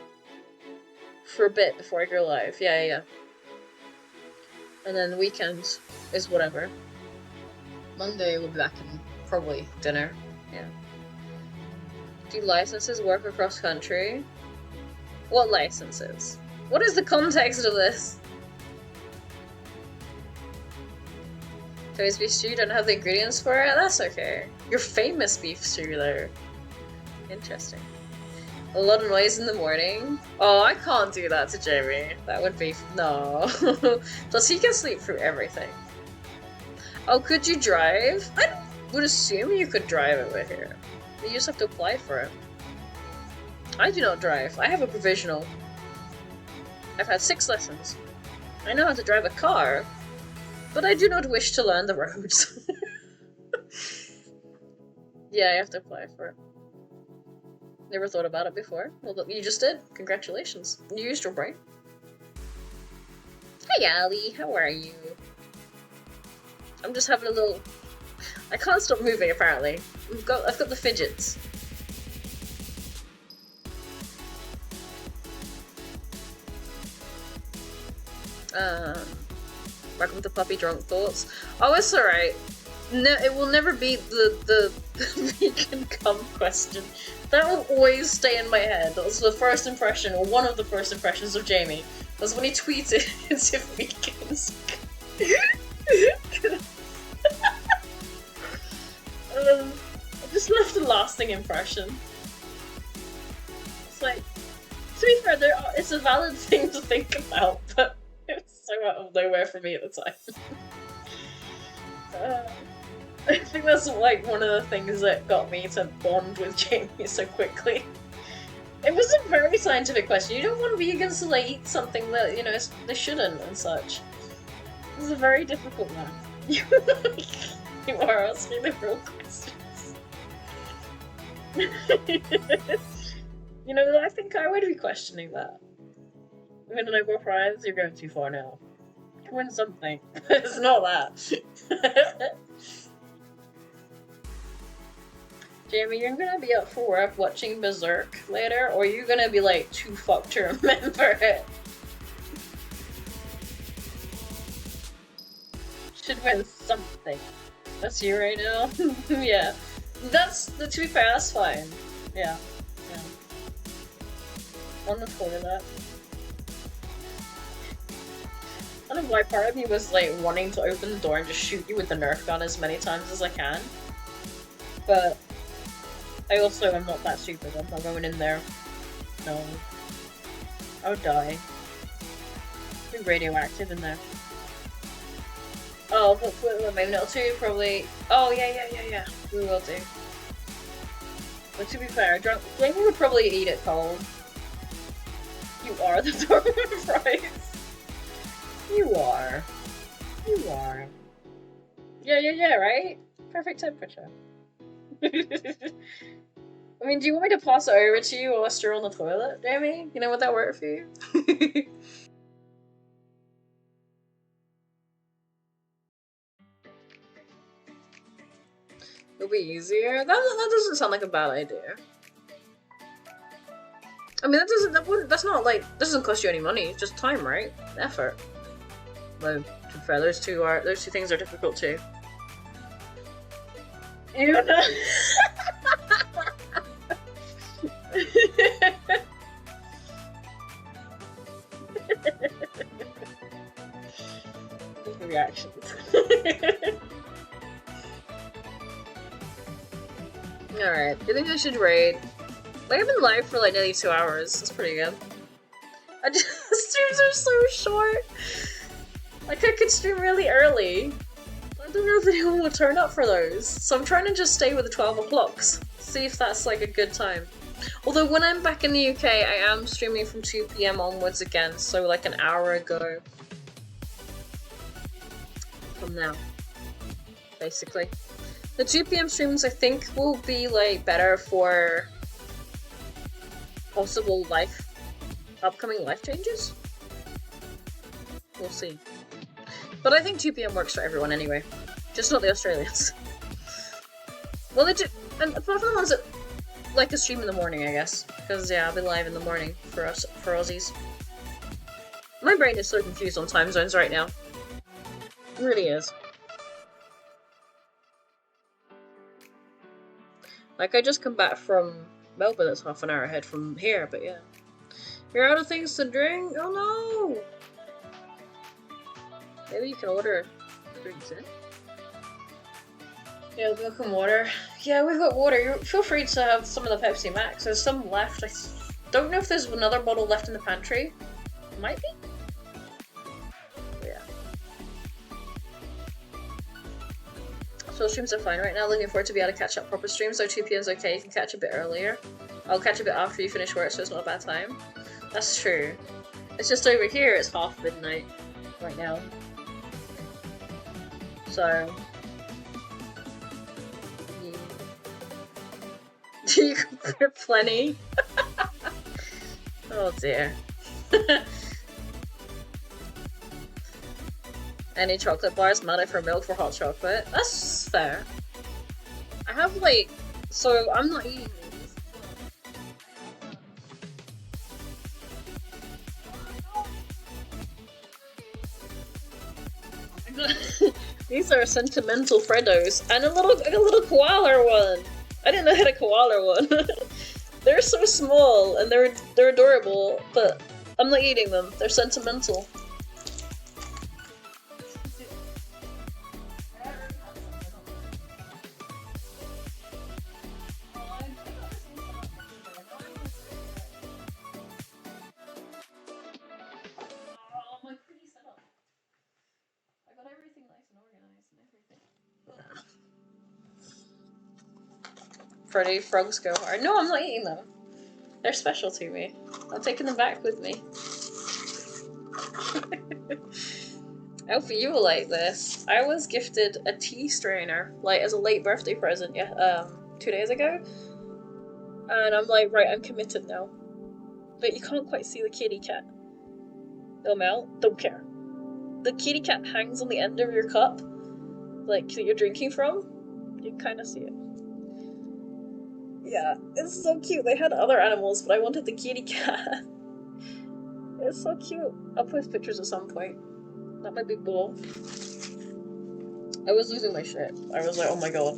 for a bit before I go live. Yeah. And then the weekend is whatever. Monday we'll be back in probably dinner. Yeah. Do licenses work across country? What licenses? What is the context of this? Today's beef stew, don't have the ingredients for it? That's okay. Your famous beef stew there. Interesting. A lot of noise in the morning. Oh, I can't do that to Jamie. That would be... no. Plus he can sleep through everything. Oh, could you drive? I would assume you could drive over here. You just have to apply for it. I do not drive. I have a provisional. I've had 6 lessons. I know how to drive a car, but I do not wish to learn the roads. Yeah, I have to apply for it. Never thought about it before. Well, you just did. Congratulations. You used your brain. Hey, Ali. How are you? I'm just having a little... I can't stop moving, apparently. I've got the fidgets. Welcome to Puppy Drunk Thoughts. Oh, it's alright. No, it will never be the vegan cum question. That will always stay in my head. That was the first impression, or one of the first impressions of Jamie. Was when he tweeted if vegans. I just left a lasting impression. It's like, to be fair, it's a valid thing to think about, but it was so out of nowhere for me at the time. I think that's like one of the things that got me to bond with Jamie so quickly. It was a very scientific question. You don't want vegans to like eat something that, you know, they shouldn't and such. It was a very difficult one. You are asking the real questions. You know, I think I would be questioning that. Win a Nobel Prize? You're going too far now. You can win something. It's not that. Jamie, you're gonna be up for work watching Berserk later, or you're gonna be like too fucked to remember it. Should win something. That's you right now? Yeah. To be fair, that's fine. Yeah. Yeah. On the toilet. I don't know why part of me was like wanting to open the door and just shoot you with the Nerf gun as many times as I can. But I also am not that stupid. I'm not going in there. No. I would die. Be radioactive in there. Oh, but maybe not too, probably. Oh, yeah. We will do. But to be fair, Jamie would probably eat it cold. You are the Dorman fries. You are. You are. Yeah, right? Perfect temperature. I mean, do you want me to pass it over to you while you're on the toilet, Jamie? You know, would that work for you? It'll be easier. That doesn't sound like a bad idea. I mean, that's not like, that doesn't cost you any money. It's just time, right? Effort. Well, to be fair, those two things are difficult too. Ew. Reactions. Alright, I think I should raid. Like, I've been live for like nearly 2 hours. That's pretty good. Streams are so short. Like, I could stream really early. I don't know if anyone will turn up for those. So I'm trying to just stay with the 12 o'clocks. See if that's like a good time. Although when I'm back in the UK, I am streaming from 2 PM onwards again. So like an hour ago. From now. Basically. The 2 PM streams I think will be like better for possible upcoming life changes? We'll see. But I think 2 PM works for everyone anyway. Just not the Australians. Well, they do, and apart from the ones that like a stream in the morning, I guess. Because yeah, I'll be live in the morning for us, for Aussies. My brain is so confused on time zones right now. It really is. Like, I just come back from Melbourne, that's half an hour ahead from here, but yeah. You're out of things to drink? Oh no! Maybe you can order drinks in. Yeah, milk and water. Yeah, we've got water. Feel free to have some of the Pepsi Max. There's some left. I don't know if there's another bottle left in the pantry. Might be? But yeah. So streams are fine right now. Looking forward to be able to catch up proper streams. So 2 PM is okay. You can catch a bit earlier. I'll catch a bit after you finish work, so it's not a bad time. That's true. It's just over here, it's half midnight right now. So... You can put plenty. Oh dear. Any chocolate bars matter for milk for hot chocolate? That's fair. I have like, so I'm not eating these. These are sentimental Freddos and a little koala one. I didn't know I had a koala one. They're so small and they're adorable, but I'm not eating them. They're sentimental. Freddy Frogs go hard. No, I'm not eating them. They're special to me. I'm taking them back with me. Alfie, you will like this. I was gifted a tea strainer, like as a late birthday present, 2 days ago. And I'm like, right, I'm committed now. But you can't quite see the kitty cat. They'll melt. Don't care. The kitty cat hangs on the end of your cup, like that you're drinking from. You can kind of see it. Yeah, it's so cute. They had other animals, but I wanted the kitty cat. It's so cute. I'll post pictures at some point. Not my big ball. I was losing my shit. I was like, oh my god.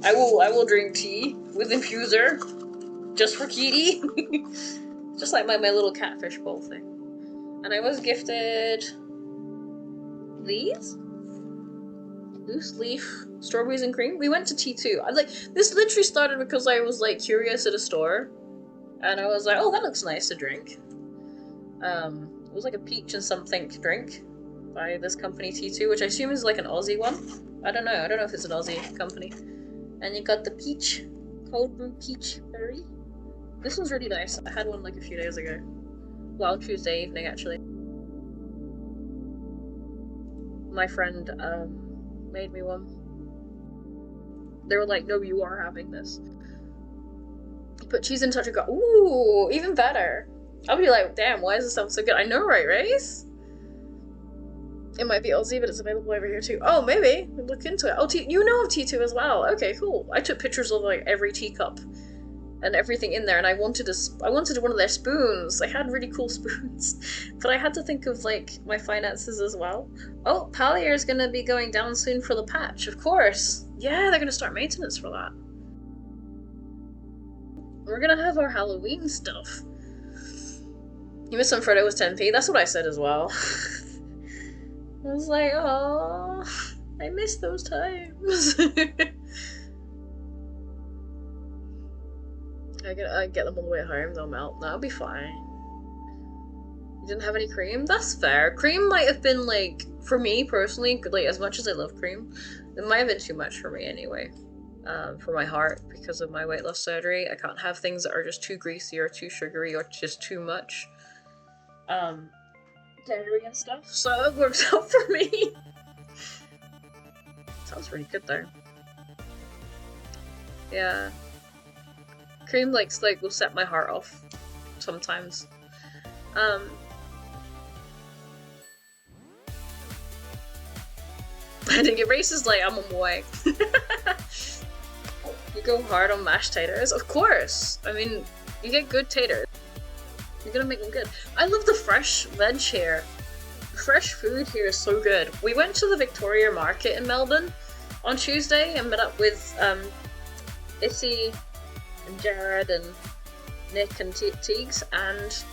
I will drink tea with infuser just for Kitty. Just like my little catfish bowl thing. And I was gifted these loose leaf strawberries and cream. We went to T2. I like this literally started because I was like curious at a store, and I was like, oh, that looks nice to drink. It was like a peach and something drink by this company T2, which I assume is like an Aussie one. I don't know if it's an Aussie company. And you got the peach, cold brew peach berry. This one's really nice. I had one like a few days ago. Well, Tuesday evening actually. My friend made me one. They were like, no, you are having this. You put cheese in touch and go, ooh, even better. I'll be like, damn, why does this sound so good? I know, right, Race? It might be Aussie, but it's available over here too. Oh, maybe. Look into it. Oh, you know of T2 as well. Okay, cool. I took pictures of like every teacup and everything in there, and I wanted one of their spoons. They had really cool spoons, but I had to think of like my finances as well. Oh, Pallier is gonna be going down soon for the patch, of course. Yeah, they're gonna start maintenance for that. We're gonna have our Halloween stuff. You missed some Frodo was 10p. That's what I said as well. I was like, oh, I miss those times. I get them on the way home, they'll melt. That'll be fine. You didn't have any cream? That's fair. Cream might have been like, for me personally, like as much as I love cream, it might have been too much for me anyway. For my heart, because of my weight loss surgery. I can't have things that are just too greasy or too sugary or just too much dairy and stuff. So it works out for me. Sounds pretty good though. Yeah. Cream like will set my heart off sometimes. I think it races like I'm on my way. You go hard on mashed taters? Of course! I mean, you get good taters. You're gonna make them good. I love the fresh veg here. Fresh food here is so good. We went to the Victoria Market in Melbourne on Tuesday and met up with Issy and Jared and Nick and Teagues, and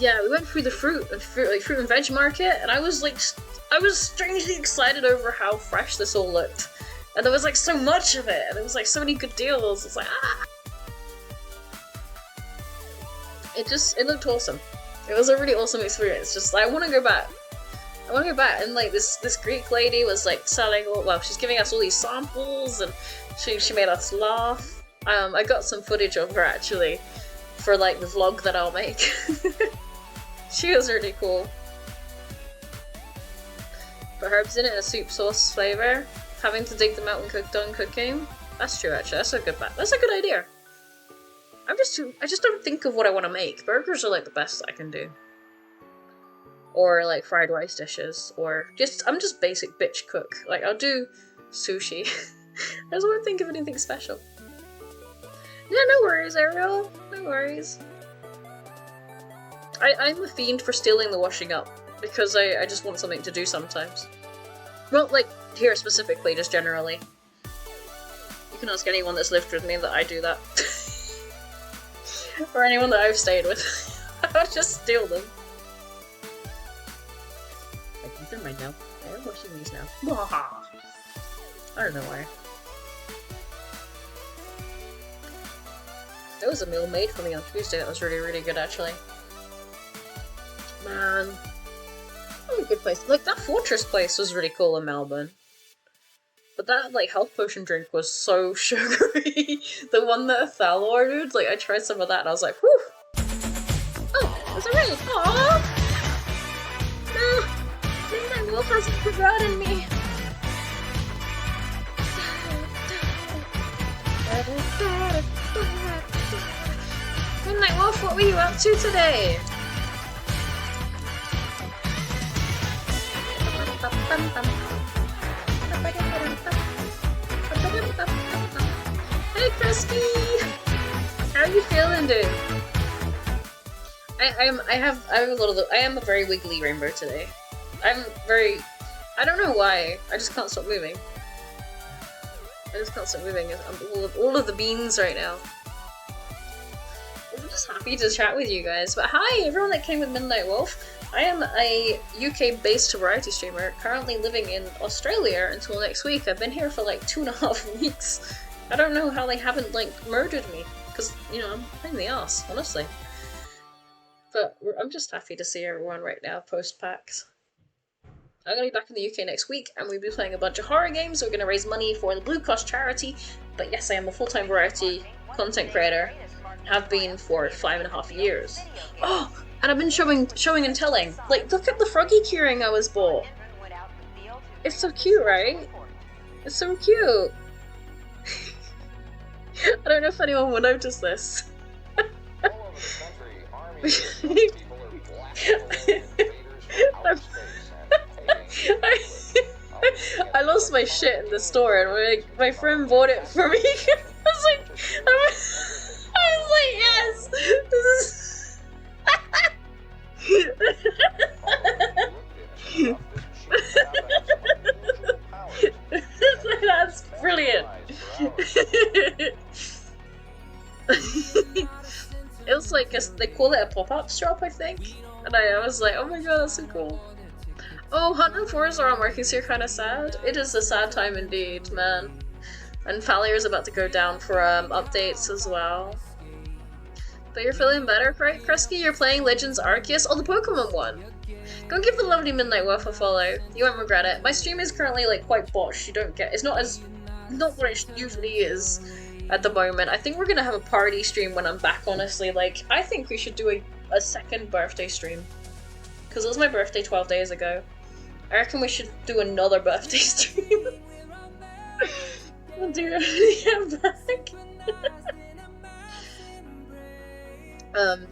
yeah, we went through the fruit and veg market, and I was strangely excited over how fresh this all looked. And there was like so much of it, and there was like so many good deals. It's like, ah! It looked awesome. It was a really awesome experience. Just, I want to go back. And like this Greek lady was like selling she's giving us all these samples, and she made us laugh. I got some footage of her actually for like the vlog that I'll make. She was really cool. Put herbs in it, a soup sauce flavor. Having to dig them out when done cooking. That's true actually. That's a good idea. I just don't think of what I want to make. Burgers are like the best I can do. Or like fried rice dishes, or I'm just basic bitch cook. Like I'll do sushi. I just won't think of anything special. Yeah, no worries, Ariel. No worries. I'm a fiend for stealing the washing up, because I just want something to do sometimes. Well, like here specifically, just generally. You can ask anyone that's lived with me that I do that. Or anyone that I've stayed with. I'll just steal them. Like, these are mine now. I am washing these now. I don't know why. There was a meal made for me on Tuesday that was really, really good actually. Man. That was a good place. Like, that Fortress place was really cool in Melbourne. But that, like, health potion drink was so sugary. The one that Thal ordered, like, I tried some of that and I was like, whew! Oh, is it right? Aww! No! Midnight Wolf hasn't forgotten me! Midnight Wolf, what were you up to today? Hi, Krisky! How are you feeling, dude? I am a very wiggly rainbow today. I don't know why. I just can't stop moving. I'm all of the beans right now. I'm just happy to chat with you guys. But hi, everyone that came with Midnight Wolf. I am a UK-based variety streamer, currently living in Australia until next week. I've been here for like 2.5 weeks. I don't know how they haven't like murdered me, because you know I'm a pain in the ass, honestly. But I'm just happy to see everyone right now post PAX. I'm gonna be back in the UK next week, and we'll be playing a bunch of horror games. We're gonna raise money for the Blue Cross charity. But yes, I am a full-time variety content creator. Have been for 5.5 years. Oh, and I've been showing and telling. Like, look at the froggy keyring I was bought. It's so cute, right? It's so cute. I don't know if anyone will notice this. I lost my shit in the store, and my friend bought it for me. I was like, yes, this is. That's brilliant. It was like they call it a pop-up shop, I think, and I was like, oh my god, that's so cool. Oh, Hunt and Forza aren't working, so you're kind of sad. It is a sad time indeed, man. And Falier's about to go down for updates as well. But you're feeling better, right, Kresky? You're playing Legends Arceus? Oh, the Pokemon one! Go and give the lovely Midnight Wolf a follow. You won't regret it. My stream is currently like quite botched. You don't get. It's not what it usually is at the moment. I think we're gonna have a party stream when I'm back. Honestly, like I think we should do a second birthday stream, because it was my birthday 12 days ago. I reckon we should do another birthday stream. We'll do it back.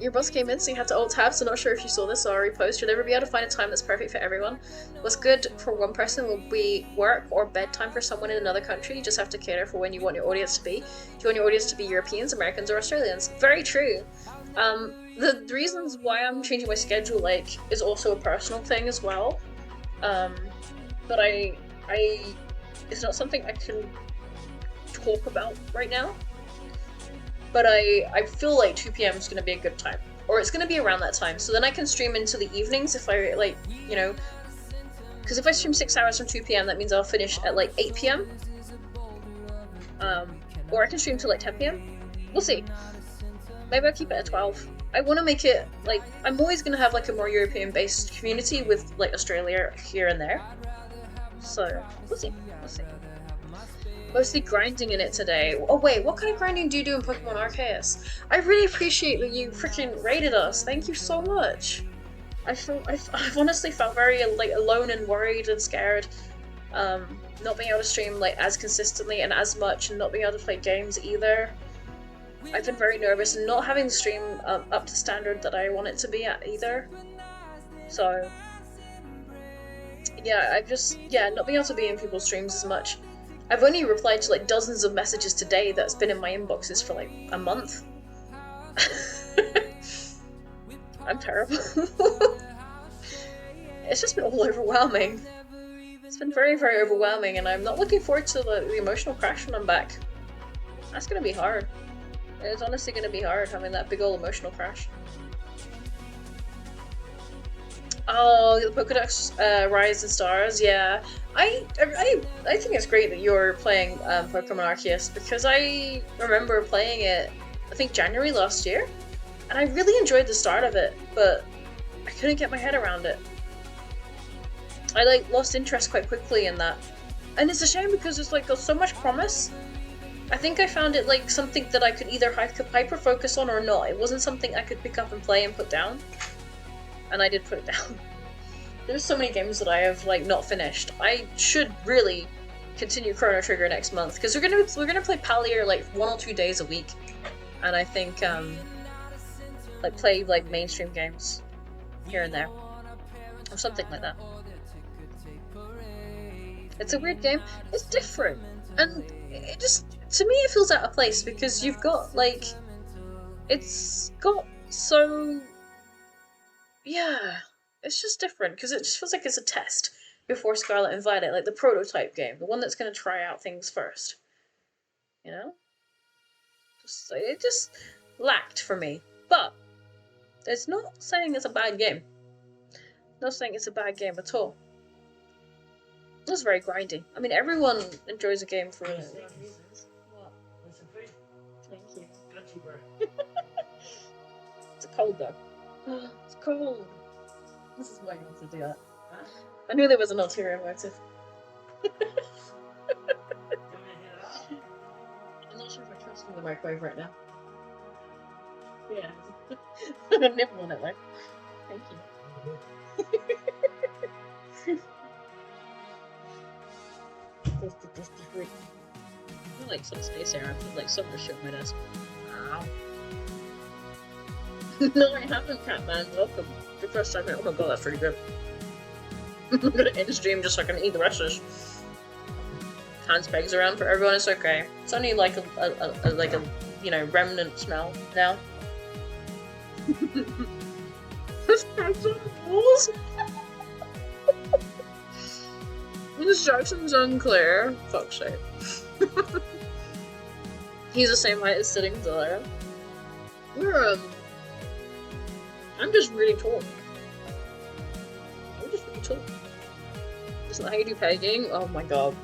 Your boss came in, so you had to alt tab, so not sure if you saw this, so I'll repost. You'll never be able to find a time that's perfect for everyone. What's good for one person will be work or bedtime for someone in another country. You just have to cater for when you want your audience to be. Do you want your audience to be Europeans, Americans, or Australians? Very true. The reasons why I'm changing my schedule, like, is also a personal thing as well. But it's not something I can talk about right now. But I feel like 2 PM is going to be a good time. Or it's going to be around that time. So then I can stream into the evenings if I, like, you know... Because if I stream 6 hours from 2 PM, that means I'll finish at, like, 8 PM. Or I can stream till, like, 10 PM. We'll see. Maybe I'll keep it at 12. I want to make it, like... I'm always going to have, like, a more European-based community with, like, Australia here and there. So, we'll see. We'll see. Mostly grinding in it today. Oh wait, what kind of grinding do you do in Pokemon Arceus? I really appreciate that you freaking rated us. Thank you so much. I've honestly felt very like alone and worried and scared. Not being able to stream like as consistently and as much, and not being able to play games either. I've been very nervous and not having the stream up to standard that I want it to be at either. So yeah, not being able to be in people's streams as much. I've only replied to like dozens of messages today that's been in my inboxes for like a month. I'm terrible. It's just been all overwhelming. It's been very, very overwhelming, and I'm not looking forward to the emotional crash when I'm back. That's gonna be hard. It's honestly gonna be hard having that big old emotional crash. Oh, the Pokedex Rise and Stars, yeah. I think it's great that you're playing Pokemon Arceus, because I remember playing it, I think January last year, and I really enjoyed the start of it, but I couldn't get my head around it. I like lost interest quite quickly in that, and it's a shame because it's like there's so much promise. I think I found it like something that I could either hyper focus on or not. It wasn't something I could pick up and play and put down. And I did put it down. There's so many games that I have like not finished. I should really continue Chrono Trigger next month, because we're gonna play Palier like 1 or 2 days a week, and I think like play like mainstream games here and there or something like that. It's a weird game. It's different, and it just to me it feels out of place because you've got like, it's got so, yeah, it's just different because it just feels like it's a test before Scarlet and Violet, like the prototype game, the one that's going to try out things first. You know? It just lacked for me. But it's not saying it's a bad game. Not saying it's a bad game at all. It was very grindy. I mean, everyone enjoys a game for reasons. What? Thank you. It's cold though. It's cold. This is why you want to do that. I knew there was an ulterior motive. I'm not sure if I trust in the microwave right now. Yeah. I'm gonna nibble on it though. Thank you. Tasty fruit. I feel like some space air. I feel like someone shit on my desk. Ow. No, I haven't, Catman. Welcome. The first time. Oh my god, that's pretty good. I'm gonna end stream just so I can eat the rest of this. Hands pegs around for everyone. It's okay. It's only like a you know, remnant smell now. This pegs on the walls. Instructions unclear. Fuck's sake. He's the same height as Sitting Zilla. We're I'm just really tall. I'm just really tall. Isn't that how you do pegging? Oh my god.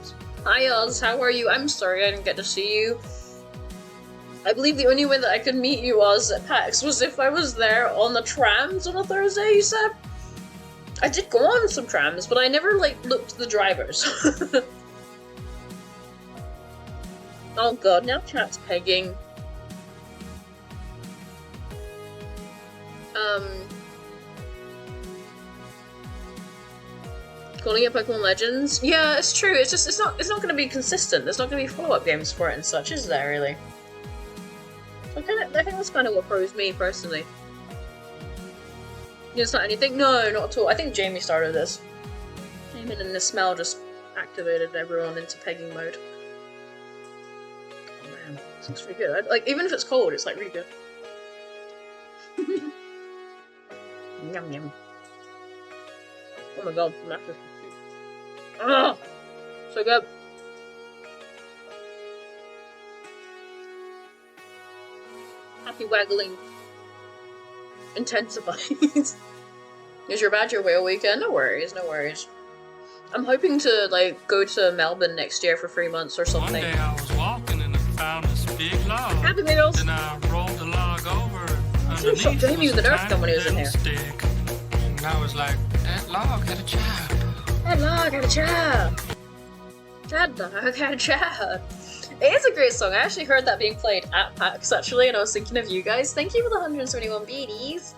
Hi Oz, how are you? I'm sorry I didn't get to see you. I believe the only way that I could meet you, Oz, at PAX was if I was there on the trams on a Thursday, you said? I did go on some trams, but I never, like, looked at the drivers. Oh god, now chat's pegging. Calling it Pokemon Legends? Yeah, it's true. It's just it's not going to be consistent. There's not going to be follow-up games for it and such, is there? Really? I think that's kind of what throws me personally. It's not anything. No, not at all. I think Jamie started this. Came in and the smell just activated everyone into pegging mode. Oh man, this looks really good. Like even if it's cold, it's like really good. Yum yum. Oh my god, massive. Ah, so good. Happy waggling intensifies. Is your badger whale weekend? No worries, no worries. I'm hoping to like go to Melbourne next year for 3 months or something. One day I was walking and I found this big log. Happy meals. Then I rolled the log over. He shot Jamie with an earth gun when he was in here. Stick. And I was like, that log had a child. That log had a child. That dog had a child. It is a great song. I actually heard that being played at PAX actually, and I was thinking of you guys. Thank you for the 171 beaties.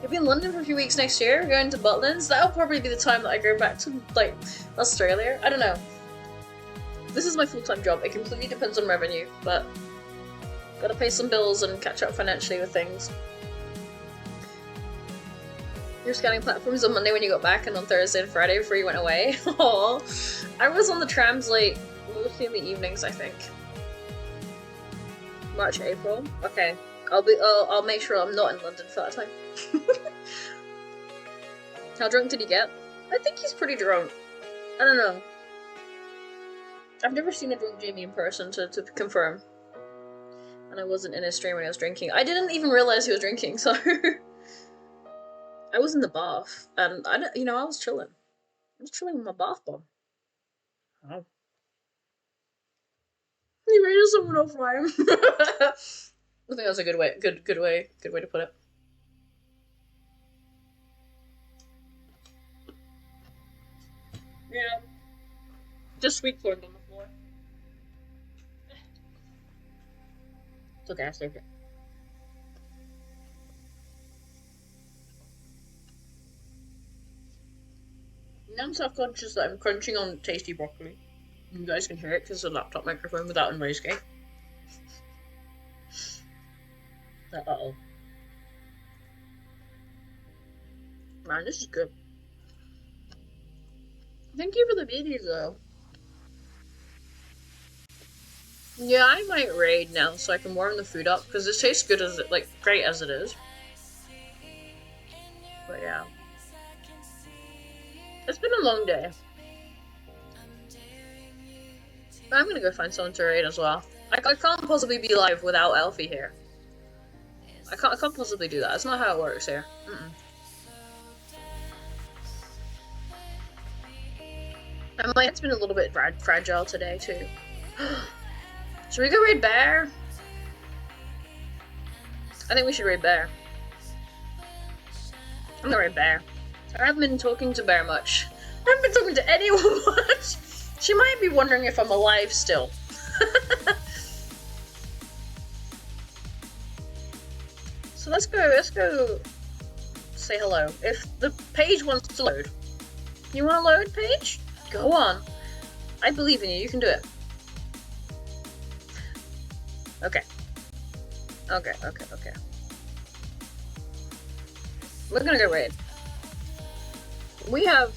You'll be in London for a few weeks next year. We're going to Butlins. That'll probably be the time that I go back to, like, Australia. I don't know. This is my full-time job. It completely depends on revenue, but gotta pay some bills and catch up financially with things. You're scanning platforms on Monday when you got back and on Thursday and Friday before you went away. Aww. I was on the trams late, mostly in the evenings, I think. March, April? Okay. I'll make sure I'm not in London for that time. How drunk did he get? I think he's pretty drunk. I don't know. I've never seen a drunk Jamie in person to confirm. And I wasn't in his stream when he was drinking. I didn't even realize he was drinking, so... I was in the bath, and I was chilling. I was chilling with my bath bomb. Oh. He rated someone off fire. I think that's a good way to put it. Yeah. Just sweet corn on the floor. It's okay, I saved it. Now I'm self-conscious that I'm crunching on tasty broccoli. You guys can hear it because it's a laptop microphone without a noise gate. Uh-oh. Man, this is good. Thank you for the videos, though. Yeah, I might raid now so I can warm the food up because it tastes good as it, like, great as it is. But yeah. It's been a long day. I'm gonna go find someone to raid as well. I can't possibly be live without Alfie here. I can't possibly do that. That's not how it works here. And my head's been a little bit fragile today too. Should we go raid Bear? I think we should raid Bear. I'm gonna raid Bear. I haven't been talking to Bear much. I haven't been talking to anyone much. She might be wondering if I'm alive still. So let's go say hello. If the page wants to load. You wanna load, Paige? Go on. I believe in you, you can do it. Okay. Okay. We're gonna go raid. We have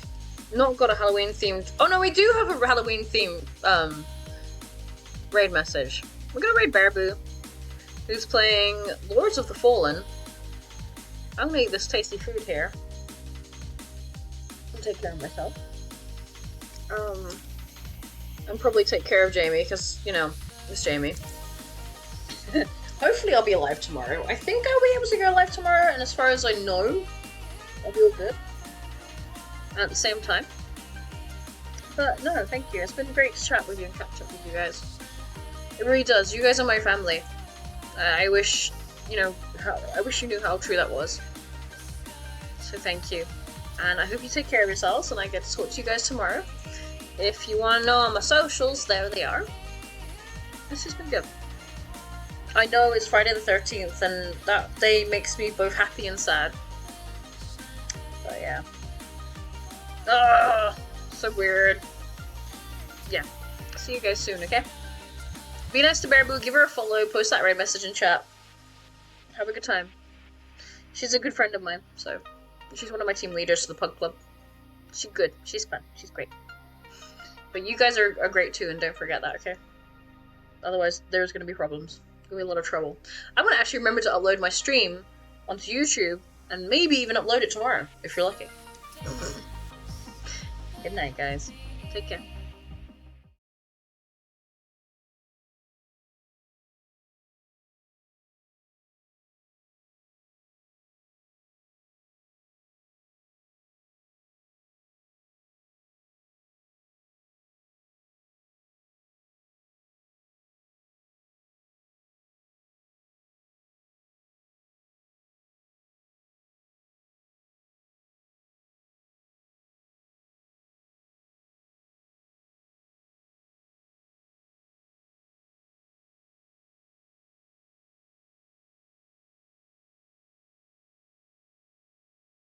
not got a Halloween themed. Oh no, we do have a Halloween themed raid message. We're gonna raid Bearboo, who's playing Lords of the Fallen. I'm gonna eat this tasty food here. I'll take care of myself. And probably take care of Jamie, because, you know, it's Jamie. Hopefully I'll be alive tomorrow. I think I'll be able to go live tomorrow, and as far as I know, I'll be all good. At the same time. But no, thank you. It's been great to chat with you and catch up with you guys. It really does. You guys are my family. I wish, you know, I wish you knew how true that was. So thank you. And I hope you take care of yourselves, and I get to talk to you guys tomorrow. If you want to know on my socials, there they are. It's just been good. I know it's Friday the 13th, and that day makes me both happy and sad. But yeah. Ugh, so weird. Yeah. See you guys soon, okay? Be nice to Bearboo, give her a follow, post that raid message in chat. Have a good time. She's a good friend of mine, so she's one of my team leaders for the Pug Club. She's good. She's fun. She's great. But you guys are great too, and don't forget that, okay? Otherwise, there's going to be problems. There'll be a lot of trouble. I'm going to actually remember to upload my stream onto YouTube, and maybe even upload it tomorrow, if you're lucky. Good night, guys. Take care.